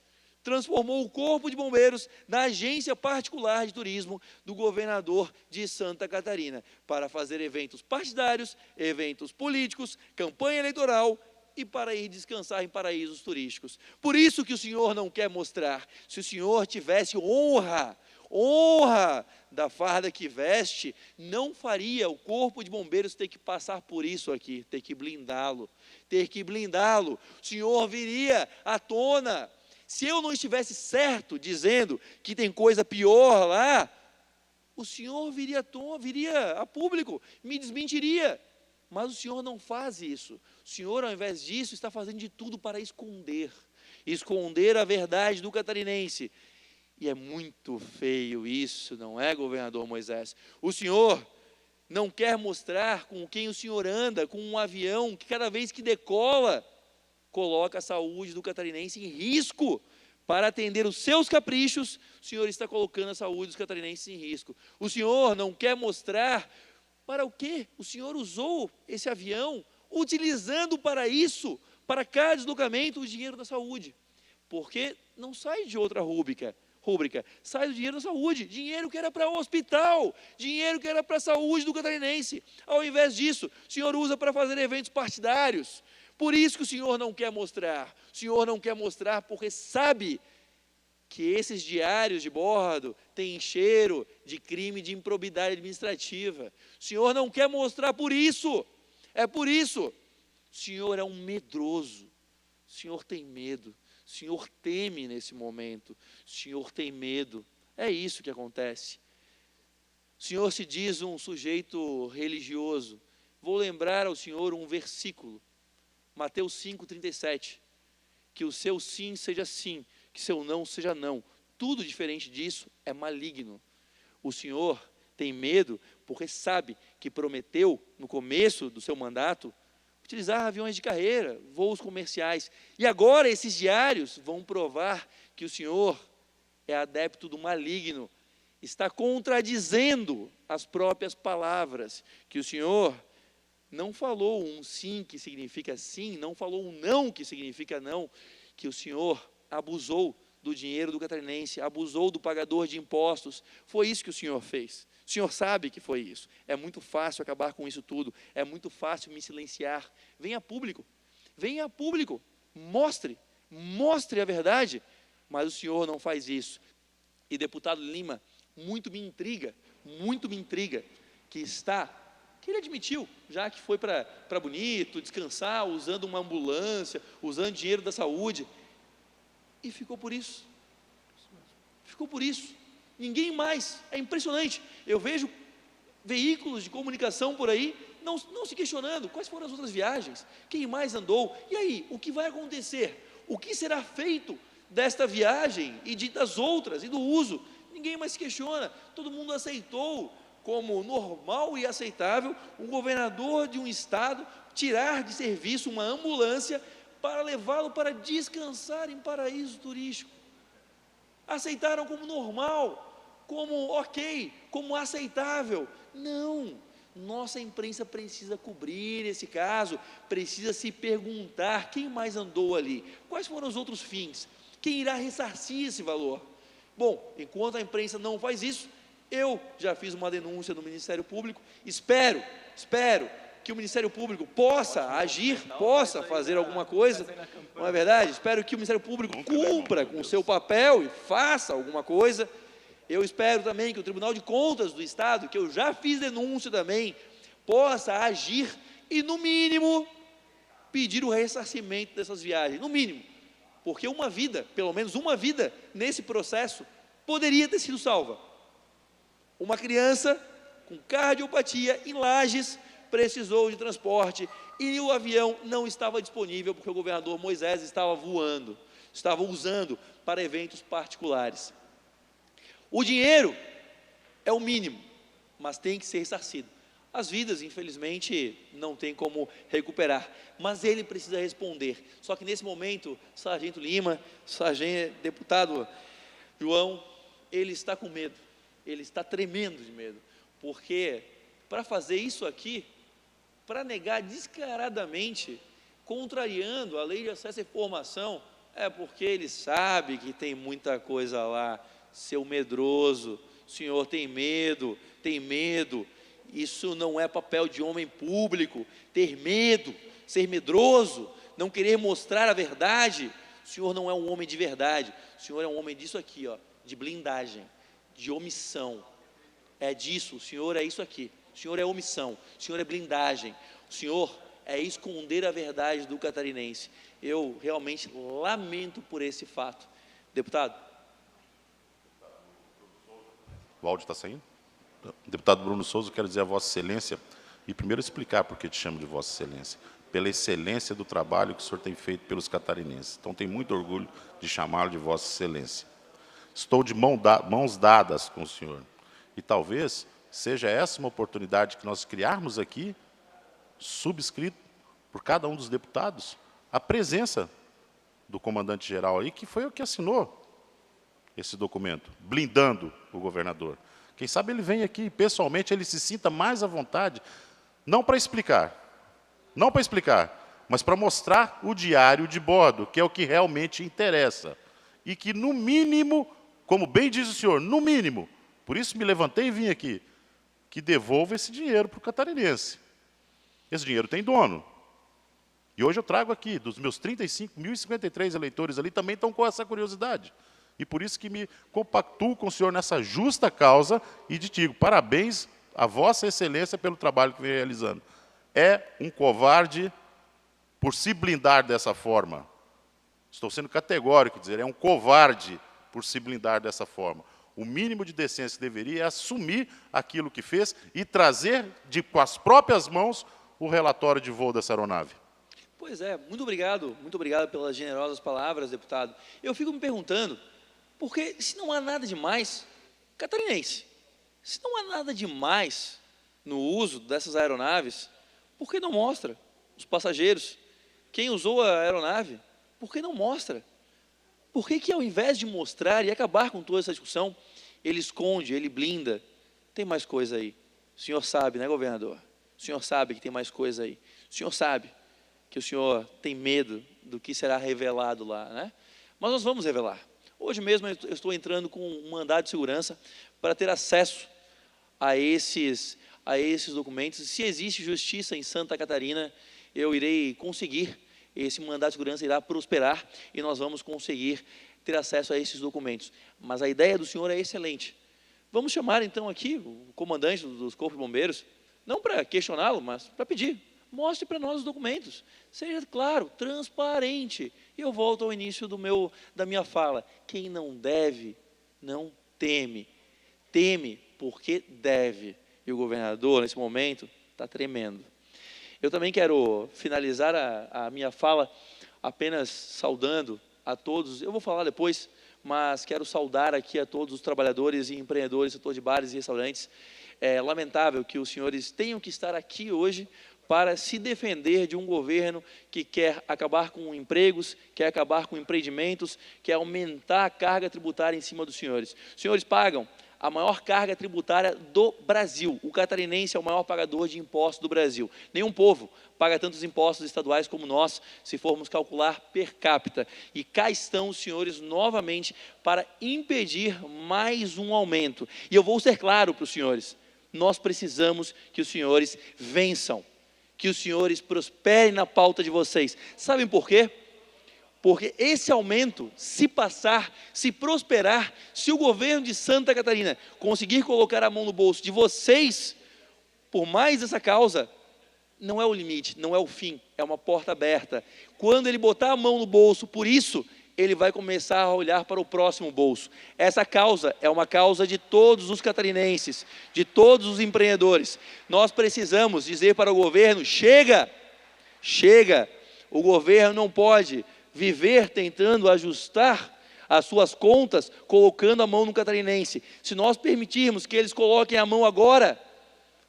transformou o Corpo de Bombeiros na agência particular de turismo do governador de Santa Catarina, para fazer eventos partidários, eventos políticos, campanha eleitoral e para ir descansar em paraísos turísticos. Por isso que o senhor não quer mostrar. Se o senhor tivesse honra da farda que veste, não faria o Corpo de Bombeiros ter que passar por isso aqui, ter que blindá-lo. O senhor viria à tona. Se eu não estivesse certo dizendo que tem coisa pior lá, o senhor viria a público, me desmentiria. Mas o senhor não faz isso. O senhor, ao invés disso, está fazendo de tudo para esconder a verdade do catarinense. E é muito feio isso, não é, governador Moisés? O senhor não quer mostrar com quem o senhor anda, com um avião que cada vez que decola, coloca a saúde do catarinense em risco. Para atender os seus caprichos, o senhor está colocando a saúde dos catarinenses em risco. O senhor não quer mostrar para o que o senhor usou esse avião, utilizando para isso, para cada deslocamento, o dinheiro da saúde. Porque não sai de outra rúbrica, sai do dinheiro da saúde, dinheiro que era para o hospital, dinheiro que era para a saúde do catarinense. Ao invés disso, o senhor usa para fazer eventos partidários. Por isso que o senhor não quer mostrar. O senhor não quer mostrar porque sabe que esses diários de bordo têm cheiro de crime de improbidade administrativa. O senhor não quer mostrar por isso. É por isso. O senhor é um medroso. O senhor tem medo. O senhor teme nesse momento. O senhor tem medo. É isso que acontece. O senhor se diz um sujeito religioso. Vou lembrar ao senhor um versículo. Mateus 5,37, que o seu sim seja sim, que seu não seja não. Tudo diferente disso é maligno. O senhor tem medo porque sabe que prometeu, no começo do seu mandato, utilizar aviões de carreira, voos comerciais. E agora esses diários vão provar que o senhor é adepto do maligno, está contradizendo as próprias palavras, que o senhor não falou um sim que significa sim, não falou um não que significa não, que o senhor abusou do dinheiro do catarinense, abusou do pagador de impostos. Foi isso que o senhor fez. O senhor sabe que foi isso. É muito fácil acabar com isso tudo. É muito fácil me silenciar. Venha a público. Venha a público. Mostre a verdade. Mas o senhor não faz isso. E deputado Lima, muito me intriga, que ele admitiu, já que foi para Bonito, descansar, usando uma ambulância, usando dinheiro da saúde, e ficou por isso. Ficou por isso. Ninguém mais. É impressionante. Eu vejo veículos de comunicação por aí, não se questionando quais foram as outras viagens, quem mais andou, e aí, o que vai acontecer? O que será feito desta viagem e das outras, e do uso? Ninguém mais se questiona. Todo mundo aceitou como normal e aceitável um governador de um estado tirar de serviço uma ambulância para levá-lo para descansar em paraíso turístico. Aceitaram como normal, como ok, como aceitável. Não, nossa imprensa precisa cobrir esse caso, precisa se perguntar quem mais andou ali, quais foram os outros fins, quem irá ressarcir esse valor. Bom, enquanto a imprensa não faz isso, eu já fiz uma denúncia no Ministério Público, espero que o Ministério Público possa agir, possa fazer alguma coisa, não é verdade? Espero que o Ministério Público cumpra com o seu papel e faça alguma coisa. Eu espero também que o Tribunal de Contas do Estado, que eu já fiz denúncia também, possa agir e, no mínimo, pedir o ressarcimento dessas viagens, no mínimo, porque uma vida, pelo menos uma vida, nesse processo, poderia ter sido salva. Uma criança com cardiopatia em Lages precisou de transporte e o avião não estava disponível porque o governador Moisés estava voando, estava usando para eventos particulares. O dinheiro é o mínimo, mas tem que ser ressarcido. As vidas, infelizmente, não tem como recuperar, mas ele precisa responder. Só que nesse momento, Sargento Lima, deputado João, ele está com medo. Ele está tremendo de medo, porque para fazer isso aqui, para negar descaradamente, contrariando a lei de acesso à informação, é porque ele sabe que tem muita coisa lá. Seu medroso, o senhor tem medo, isso não é papel de homem público, ter medo, ser medroso, não querer mostrar a verdade. O senhor não é um homem de verdade, o senhor é um homem disso aqui, ó, de blindagem, de omissão. É disso, o senhor é isso aqui. O senhor é omissão, o senhor é blindagem, o senhor é esconder a verdade do catarinense. Eu realmente lamento por esse fato. Deputado. O áudio está saindo? Deputado Bruno Souza, eu quero dizer a Vossa Excelência, e primeiro explicar por que te chamo de Vossa Excelência. Pela excelência do trabalho que o senhor tem feito pelos catarinenses. Então, tenho muito orgulho de chamá-lo de Vossa Excelência. Estou de mãos dadas com o senhor. E talvez seja essa uma oportunidade que nós criarmos aqui, subscrito por cada um dos deputados, a presença do comandante-geral aí, que foi o que assinou esse documento, blindando o governador. Quem sabe ele vem aqui, pessoalmente, ele se sinta mais à vontade, não para explicar, mas para mostrar o diário de bordo, que é o que realmente interessa. E que, no mínimo, como bem diz o senhor, no mínimo, por isso me levantei e vim aqui, que devolva esse dinheiro para o catarinense. Esse dinheiro tem dono. E hoje eu trago aqui, dos meus 35.053 eleitores ali, também estão com essa curiosidade. E por isso que me compactuo com o senhor nessa justa causa e digo, parabéns a Vossa Excelência pelo trabalho que vem realizando. É um covarde por se blindar dessa forma. Estou sendo categórico, dizer, é um covarde por se blindar dessa forma. O mínimo de decência que deveria é assumir aquilo que fez e trazer com as próprias mãos o relatório de voo dessa aeronave. Pois é, muito obrigado pelas generosas palavras, deputado. Eu fico me perguntando, porque se não há nada demais, catarinense, se não há nada demais no uso dessas aeronaves, por que não mostra os passageiros? Quem usou a aeronave, por que não mostra? Por que ao invés de mostrar e acabar com toda essa discussão, ele esconde, ele blinda? Tem mais coisa aí. O senhor sabe, né, governador? O senhor sabe que tem mais coisa aí. O senhor sabe que o senhor tem medo do que será revelado lá, né? Mas nós vamos revelar. Hoje mesmo eu estou entrando com um mandado de segurança para ter acesso a esses documentos. Se existe justiça em Santa Catarina, eu irei conseguir, esse mandado de segurança irá prosperar e nós vamos conseguir ter acesso a esses documentos. Mas a ideia do senhor é excelente. Vamos chamar então aqui o comandante dos Corpos de Bombeiros, não para questioná-lo, mas para pedir. Mostre para nós os documentos. Seja claro, transparente. E eu volto ao início da minha fala. Quem não deve, não teme. Teme porque deve. E o governador, nesse momento, está tremendo. Eu também quero finalizar a minha fala apenas saudando a todos. Eu vou falar depois, mas quero saudar aqui a todos os trabalhadores e empreendedores do setor de bares e restaurantes. É lamentável que os senhores tenham que estar aqui hoje para se defender de um governo que quer acabar com empregos, quer acabar com empreendimentos, quer aumentar a carga tributária em cima dos senhores. Os senhores pagam a maior carga tributária do Brasil. O catarinense é o maior pagador de impostos do Brasil. Nenhum povo paga tantos impostos estaduais como nós, se formos calcular per capita. E cá estão os senhores novamente para impedir mais um aumento. E eu vou ser claro para os senhores, nós precisamos que os senhores vençam, que os senhores prosperem na pauta de vocês. Sabem por quê? Porque esse aumento, se passar, se prosperar, se o governo de Santa Catarina conseguir colocar a mão no bolso de vocês, por mais essa causa, não é o limite, não é o fim, é uma porta aberta. Quando ele botar a mão no bolso, por isso, ele vai começar a olhar para o próximo bolso. Essa causa é uma causa de todos os catarinenses, de todos os empreendedores. Nós precisamos dizer para o governo, chega, chega, o governo não pode viver tentando ajustar as suas contas, colocando a mão no catarinense. Se nós permitirmos que eles coloquem a mão agora,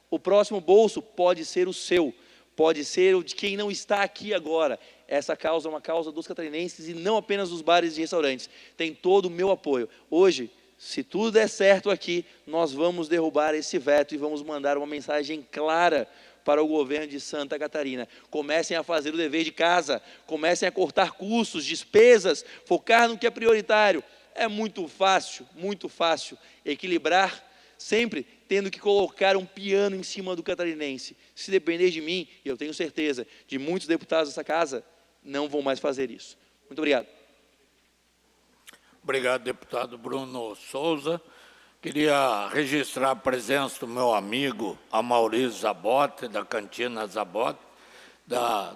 o próximo bolso pode ser o seu, pode ser o de quem não está aqui agora. Essa causa é uma causa dos catarinenses e não apenas dos bares e restaurantes. Tem todo o meu apoio. Hoje, se tudo der certo aqui, nós vamos derrubar esse veto e vamos mandar uma mensagem clara para o governo de Santa Catarina. Comecem a fazer o dever de casa, comecem a cortar custos, despesas, focar no que é prioritário. É muito fácil equilibrar, sempre tendo que colocar um piano em cima do catarinense. Se depender de mim, e eu tenho certeza, de muitos deputados dessa casa, não vão mais fazer isso. Muito obrigado. Obrigado, deputado Bruno Souza. Queria registrar a presença do meu amigo Amaury Zabote, da Cantina Zabote,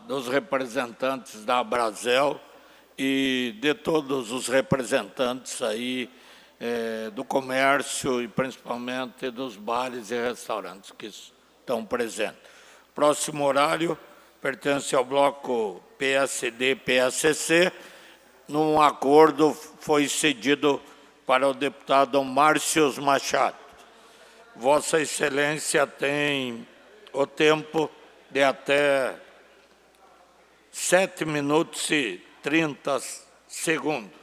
dos representantes da Abrazel e de todos os representantes aí do comércio e principalmente dos bares e restaurantes que estão presentes. Próximo horário pertence ao bloco PSD-PSC. Num acordo foi cedido para o deputado Márcio Machado. Vossa Excelência tem o tempo de até 7 minutos e 30 segundos.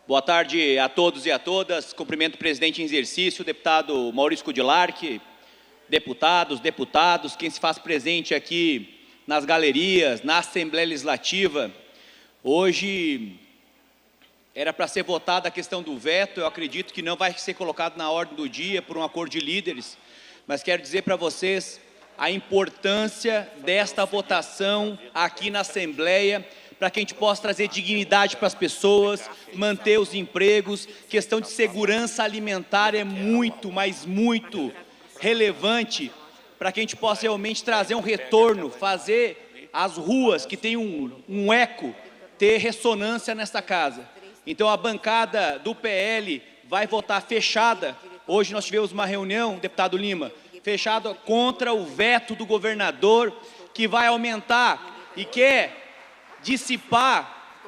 Boa tarde a todos e a todas. Cumprimento o presidente em exercício, o deputado Maurício Kudilark, deputados, quem se faz presente aqui nas galerias, na Assembleia Legislativa. Hoje era para ser votada a questão do veto, eu acredito que não vai ser colocado na ordem do dia por um acordo de líderes, mas quero dizer para vocês a importância desta votação aqui na Assembleia, para que a gente possa trazer dignidade para as pessoas, manter os empregos. Questão de segurança alimentar é muito, mas muito relevante para que a gente possa realmente trazer um retorno, fazer as ruas que têm um eco, ter ressonância nesta casa. Então a bancada do PL vai votar fechada. Hoje nós tivemos uma reunião, deputado Lima, fechada contra o veto do governador, que vai aumentar e quer dissipar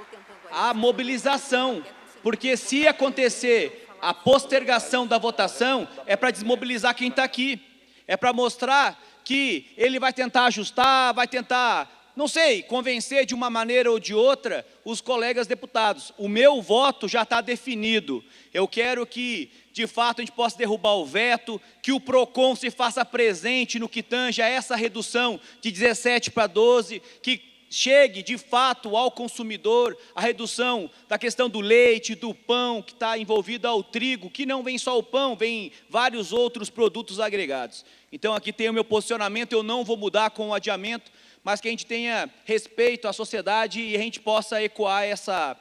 a mobilização, porque se acontecer a postergação da votação, é para desmobilizar quem está aqui, é para mostrar que ele vai tentar ajustar, vai tentar, não sei, convencer de uma maneira ou de outra os colegas deputados. O meu voto já está definido. Eu quero que, de fato, a gente possa derrubar o veto, que o PROCON se faça presente no que tange a essa redução de 17 para 12, que chegue, de fato, ao consumidor a redução da questão do leite, do pão, que está envolvido ao trigo, que não vem só o pão, vem vários outros produtos agregados. Então, aqui tem o meu posicionamento, eu não vou mudar com o adiamento, mas que a gente tenha respeito à sociedade e a gente possa ecoar essa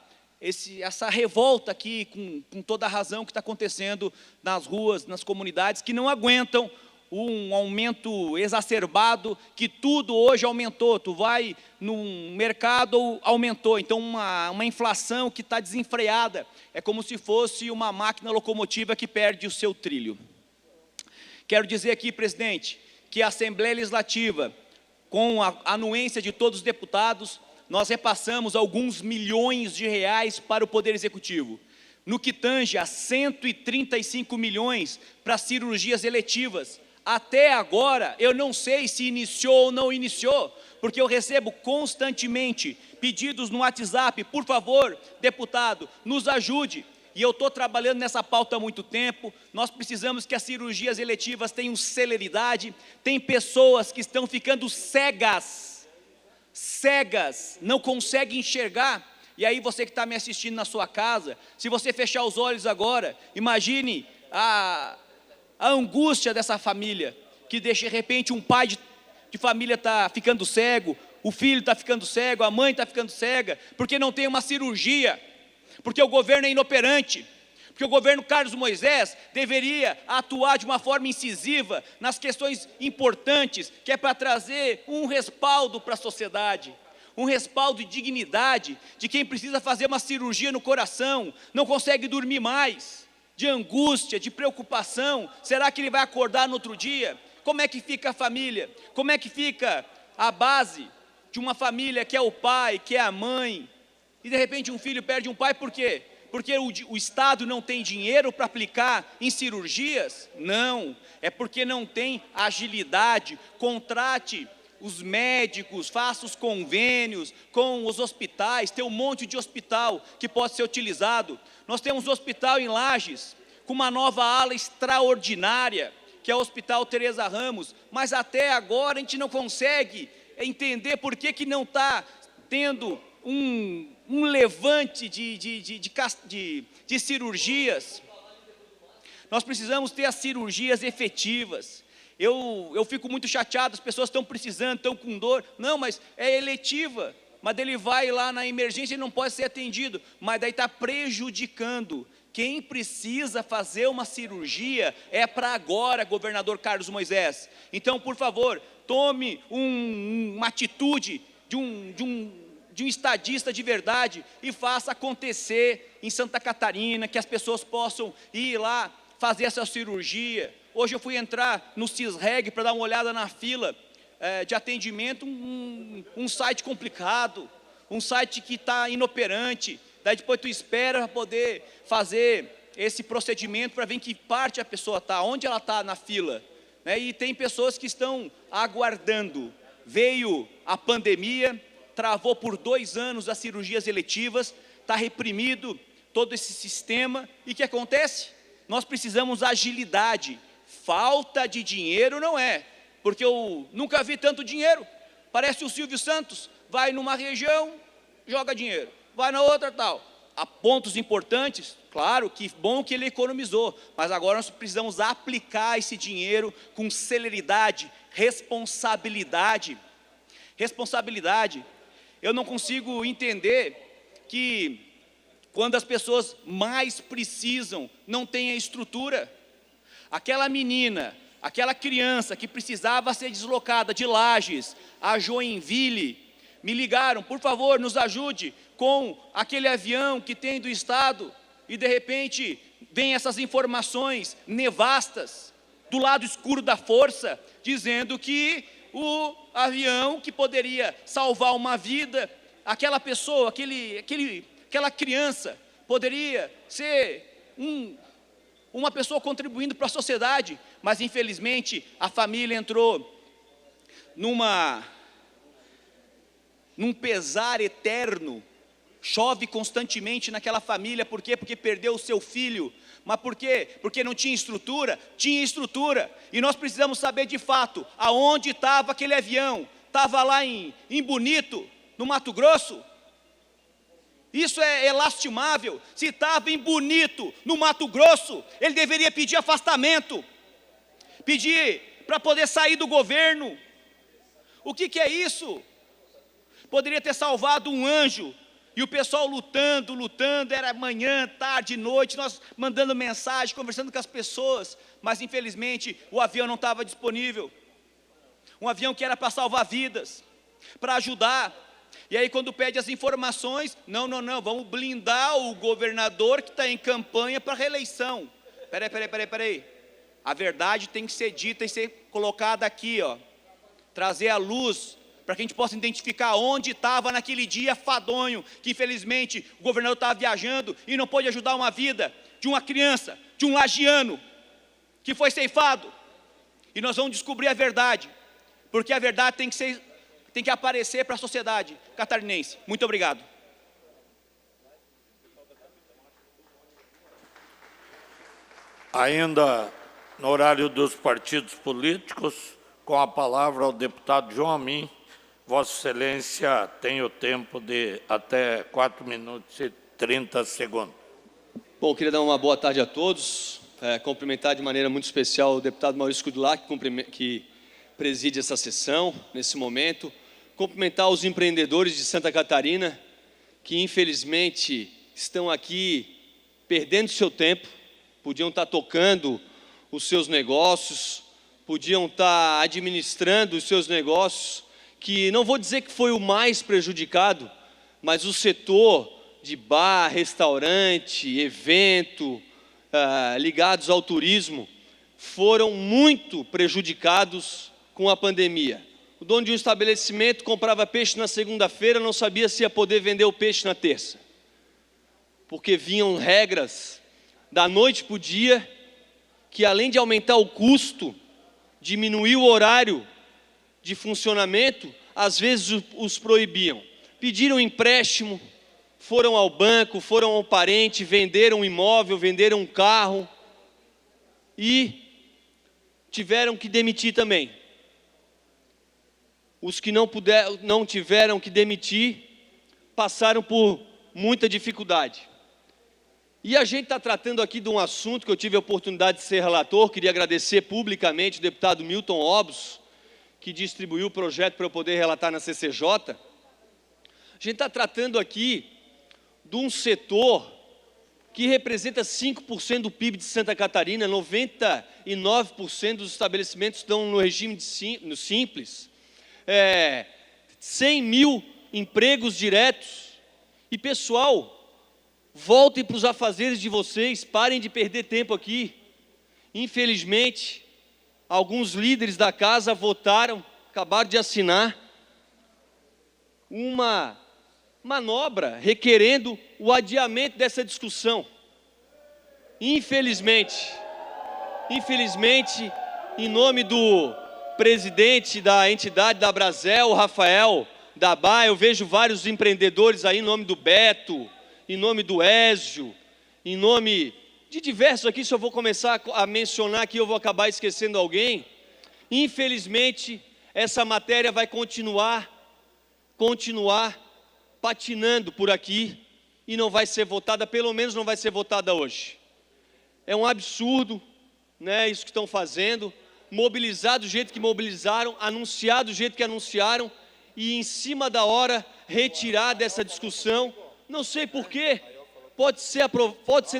revolta aqui, com toda a razão que está acontecendo nas ruas, nas comunidades, que não aguentam um aumento exacerbado, que tudo hoje aumentou. Tu vai no mercado, aumentou. Então, uma inflação que está desenfreada. É como se fosse uma máquina locomotiva que perde o seu trilho. Quero dizer aqui, presidente, que a Assembleia Legislativa, com a anuência de todos os deputados, nós repassamos alguns milhões de reais para o Poder Executivo. No que tange a 135 milhões para cirurgias eletivas. Até agora, eu não sei se iniciou ou não iniciou, porque eu recebo constantemente pedidos no WhatsApp, por favor, deputado, nos ajude. E eu estou trabalhando nessa pauta há muito tempo. Nós precisamos que as cirurgias eletivas tenham celeridade. Tem pessoas que estão ficando cegas, não conseguem enxergar. E aí você que está me assistindo na sua casa, se você fechar os olhos agora, imagine a angústia dessa família, que de repente um pai de família está ficando cego, o filho está ficando cego, a mãe está ficando cega, porque não tem uma cirurgia, porque o governo é inoperante, porque o governo Carlos Moisés deveria atuar de uma forma incisiva nas questões importantes, que é para trazer um respaldo para a sociedade, um respaldo de dignidade, de quem precisa fazer uma cirurgia no coração, não consegue dormir mais, de angústia, de preocupação. Será que ele vai acordar no outro dia? Como é que fica a família? Como é que fica a base de uma família que é o pai, que é a mãe, e de repente um filho perde um pai, por quê? Porque o Estado não tem dinheiro para aplicar em cirurgias? Não, é porque não tem agilidade. Contrate os médicos, faça os convênios com os hospitais, tem um monte de hospital que pode ser utilizado. Nós temos um hospital em Lages, com uma nova ala extraordinária, que é o Hospital Teresa Ramos, mas até agora a gente não consegue entender por que não está tendo um levante de cirurgias. Nós precisamos ter as cirurgias efetivas. Eu fico muito chateado, as pessoas estão precisando, estão com dor. Não, mas é eletiva. Mas ele vai lá na emergência e não pode ser atendido. Mas daí está prejudicando. Quem precisa fazer uma cirurgia é para agora, governador Carlos Moisés. Então, por favor, tome uma atitude de um estadista de verdade e faça acontecer em Santa Catarina, que as pessoas possam ir lá fazer essa cirurgia. Hoje eu fui entrar no CISREG para dar uma olhada na fila de atendimento, um site complicado, um site que está inoperante, daí depois tu espera para poder fazer esse procedimento para ver em que parte a pessoa está, onde ela está na fila, né? E tem pessoas que estão aguardando. Veio a pandemia, travou por 2 anos as cirurgias eletivas, está reprimido todo esse sistema, e o que acontece? Nós precisamos agilidade. Falta de dinheiro não é, porque eu nunca vi tanto dinheiro. Parece o Silvio Santos, vai numa região, joga dinheiro, vai na outra tal. Há pontos importantes, claro, que bom que ele economizou, mas agora nós precisamos aplicar esse dinheiro com celeridade, responsabilidade. Responsabilidade. Eu não consigo entender que quando as pessoas mais precisam, não tem a estrutura. Aquela menina, aquela criança que precisava ser deslocada de Lages a Joinville, me ligaram, por favor, nos ajude com aquele avião que tem do Estado, e de repente vem essas informações nevastas, do lado escuro da força, dizendo que o avião que poderia salvar uma vida, aquela pessoa, aquela criança, poderia ser uma pessoa contribuindo para a sociedade, mas infelizmente a família entrou num pesar eterno. Chove constantemente naquela família. Por quê? Porque perdeu o seu filho. Mas por quê? Porque não tinha estrutura? Tinha estrutura. E nós precisamos saber de fato aonde estava aquele avião. Estava lá em Bonito, no Mato Grosso? Isso é lastimável. Se estava em Bonito, no Mato Grosso, ele deveria pedir afastamento, pedir para poder sair do governo. O que é isso? Poderia ter salvado um anjo, e o pessoal lutando, era manhã, tarde, noite, nós mandando mensagem, conversando com as pessoas, mas infelizmente o avião não estava disponível. Um avião que era para salvar vidas, para ajudar. E aí quando pede as informações, não, vamos blindar o governador que está em campanha para reeleição. Peraí. A verdade tem que ser dita e ser colocada aqui, ó. Trazer à luz, para que a gente possa identificar onde estava naquele dia fadonho, que infelizmente o governador estava viajando e não pôde ajudar uma vida de uma criança, de um lagiano, que foi ceifado. E nós vamos descobrir a verdade, porque a verdade tem que aparecer para a sociedade catarinense. Muito obrigado. Ainda no horário dos partidos políticos, com a palavra o deputado João Amin. Vossa Excelência tem o tempo de até 4 minutos e 30 segundos. Bom, queria dar uma boa tarde a todos, cumprimentar de maneira muito especial o deputado Maurício Kudulak, que preside essa sessão nesse momento, cumprimentar os empreendedores de Santa Catarina, que infelizmente estão aqui perdendo seu tempo, podiam estar tocando os seus negócios, podiam estar administrando os seus negócios, que não vou dizer que foi o mais prejudicado, mas o setor de bar, restaurante, evento, ligados ao turismo, foram muito prejudicados com a pandemia. O dono de um estabelecimento comprava peixe na segunda-feira, não sabia se ia poder vender o peixe na terça, porque vinham regras da noite para o dia, que além de aumentar o custo, diminuir o horário de funcionamento, às vezes os proibiam. Pediram empréstimo, foram ao banco, foram ao parente, venderam um imóvel, venderam um carro e tiveram que demitir também. Os que não tiveram que demitir, passaram por muita dificuldade. E a gente está tratando aqui de um assunto que eu tive a oportunidade de ser relator. Queria agradecer publicamente o deputado Milton Obos, que distribuiu o projeto para eu poder relatar na CCJ. A gente está tratando aqui de um setor que representa 5% do PIB de Santa Catarina, 99% dos estabelecimentos estão no regime no simples, 100 mil empregos diretos. E pessoal, voltem para os afazeres de vocês, parem de perder tempo aqui. Infelizmente, alguns líderes da casa votaram, acabaram de assinar uma manobra requerendo o adiamento dessa discussão. Infelizmente, em nome do presidente da entidade da Brasel, Rafael Dabá, eu vejo vários empreendedores aí, em nome do Beto, em nome do Ézio, em nome de diversos aqui, se eu vou começar a mencionar aqui, eu vou acabar esquecendo alguém. Infelizmente, essa matéria vai continuar patinando por aqui e não vai ser votada, pelo menos não vai ser votada hoje. É um absurdo, né, isso que estão fazendo, mobilizar do jeito que mobilizaram, anunciar do jeito que anunciaram e em cima da hora retirar dessa discussão. Não sei porquê, pode ser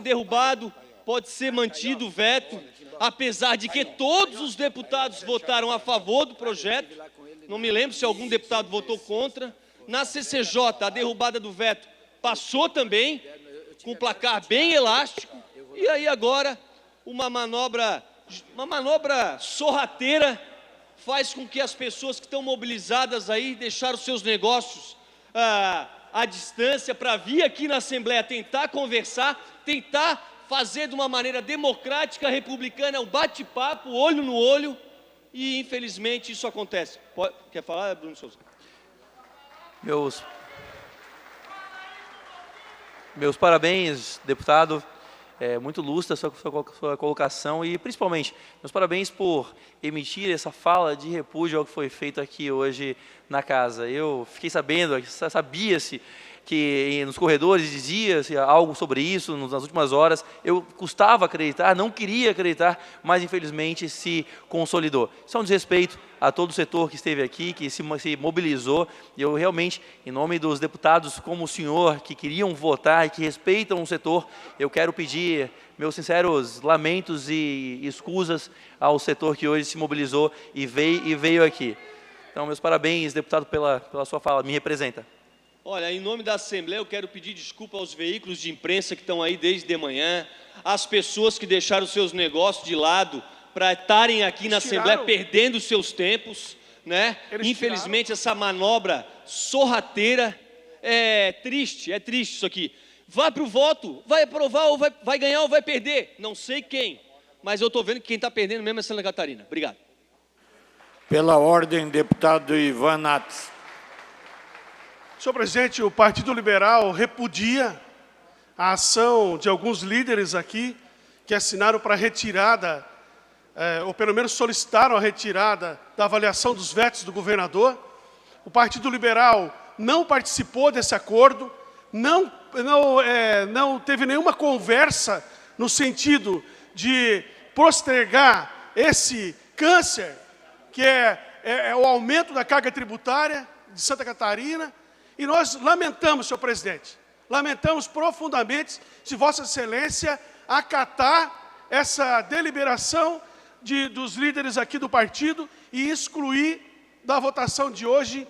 derrubado, pode ser mantido o veto, apesar de que todos os deputados votaram a favor do projeto. Não me lembro se algum deputado votou contra. Na CCJ, a derrubada do veto passou também, com um placar bem elástico. E aí agora, uma manobra sorrateira faz com que as pessoas que estão mobilizadas aí, deixaram seus negócios à distância para vir aqui na Assembleia tentar conversar, tentar fazer de uma maneira democrática, republicana, um bate-papo, olho no olho, e infelizmente isso acontece. Quer falar, Bruno Souza? Meus parabéns, deputado. Muito lustra a sua colocação e, principalmente, meus parabéns por emitir essa fala de repúdio ao que foi feito aqui hoje na casa. Eu fiquei sabendo, sabia-se que nos corredores dizia-se algo sobre isso nas últimas horas. Eu custava acreditar, não queria acreditar, mas infelizmente se consolidou. Isso é um desrespeito a todo o setor que esteve aqui, que se mobilizou. E eu realmente, em nome dos deputados como o senhor, que queriam votar e que respeitam o setor, eu quero pedir meus sinceros lamentos e escusas ao setor que hoje se mobilizou e veio aqui. Então, meus parabéns, deputado, pela sua fala, me representa. Olha, em nome da Assembleia, eu quero pedir desculpa aos veículos de imprensa que estão aí desde de manhã, às pessoas que deixaram seus negócios de lado para estarem aqui na Assembleia perdendo seus tempos, né? Infelizmente, essa manobra sorrateira é triste isso aqui. Vai para o voto, vai aprovar, ou vai ganhar ou vai perder, não sei quem, mas eu estou vendo que quem está perdendo mesmo é Santa Catarina. Obrigado. Pela ordem, deputado Ivan Nats. Senhor presidente, o Partido Liberal repudia a ação de alguns líderes aqui que assinaram para a retirada, ou pelo menos solicitaram a retirada da avaliação dos vetos do governador. O Partido Liberal não participou desse acordo, não teve nenhuma conversa no sentido de postergar esse câncer, que é o aumento da carga tributária de Santa Catarina. E nós lamentamos, senhor presidente, lamentamos profundamente se Vossa Excelência acatar essa deliberação dos líderes aqui do partido e excluir da votação de hoje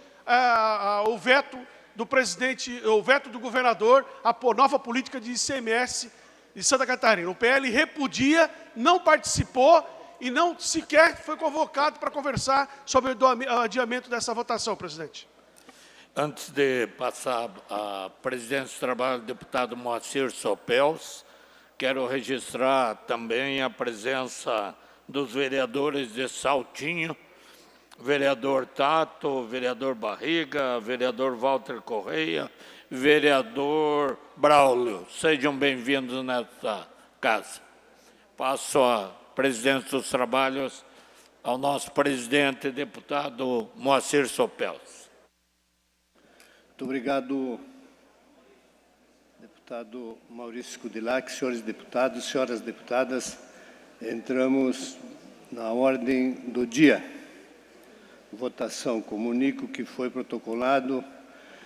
o veto do presidente, o veto do governador, a nova política de ICMS de Santa Catarina. O PL repudia, não participou e não sequer foi convocado para conversar sobre o adiamento dessa votação, presidente. Antes de passar a presidência do trabalho do deputado Moacir Sopels, quero registrar também a presença dos vereadores de Saltinho, vereador Tato, vereador Barriga, vereador Walter Correia, vereador Braulio. Sejam bem-vindos nessa casa. Passo a presidência dos trabalhos ao nosso presidente, deputado Moacir Sopels. Muito obrigado, deputado Maurício Scudilhac, senhores deputados, senhoras deputadas. Entramos na ordem do dia. Votação. Comunico que foi protocolado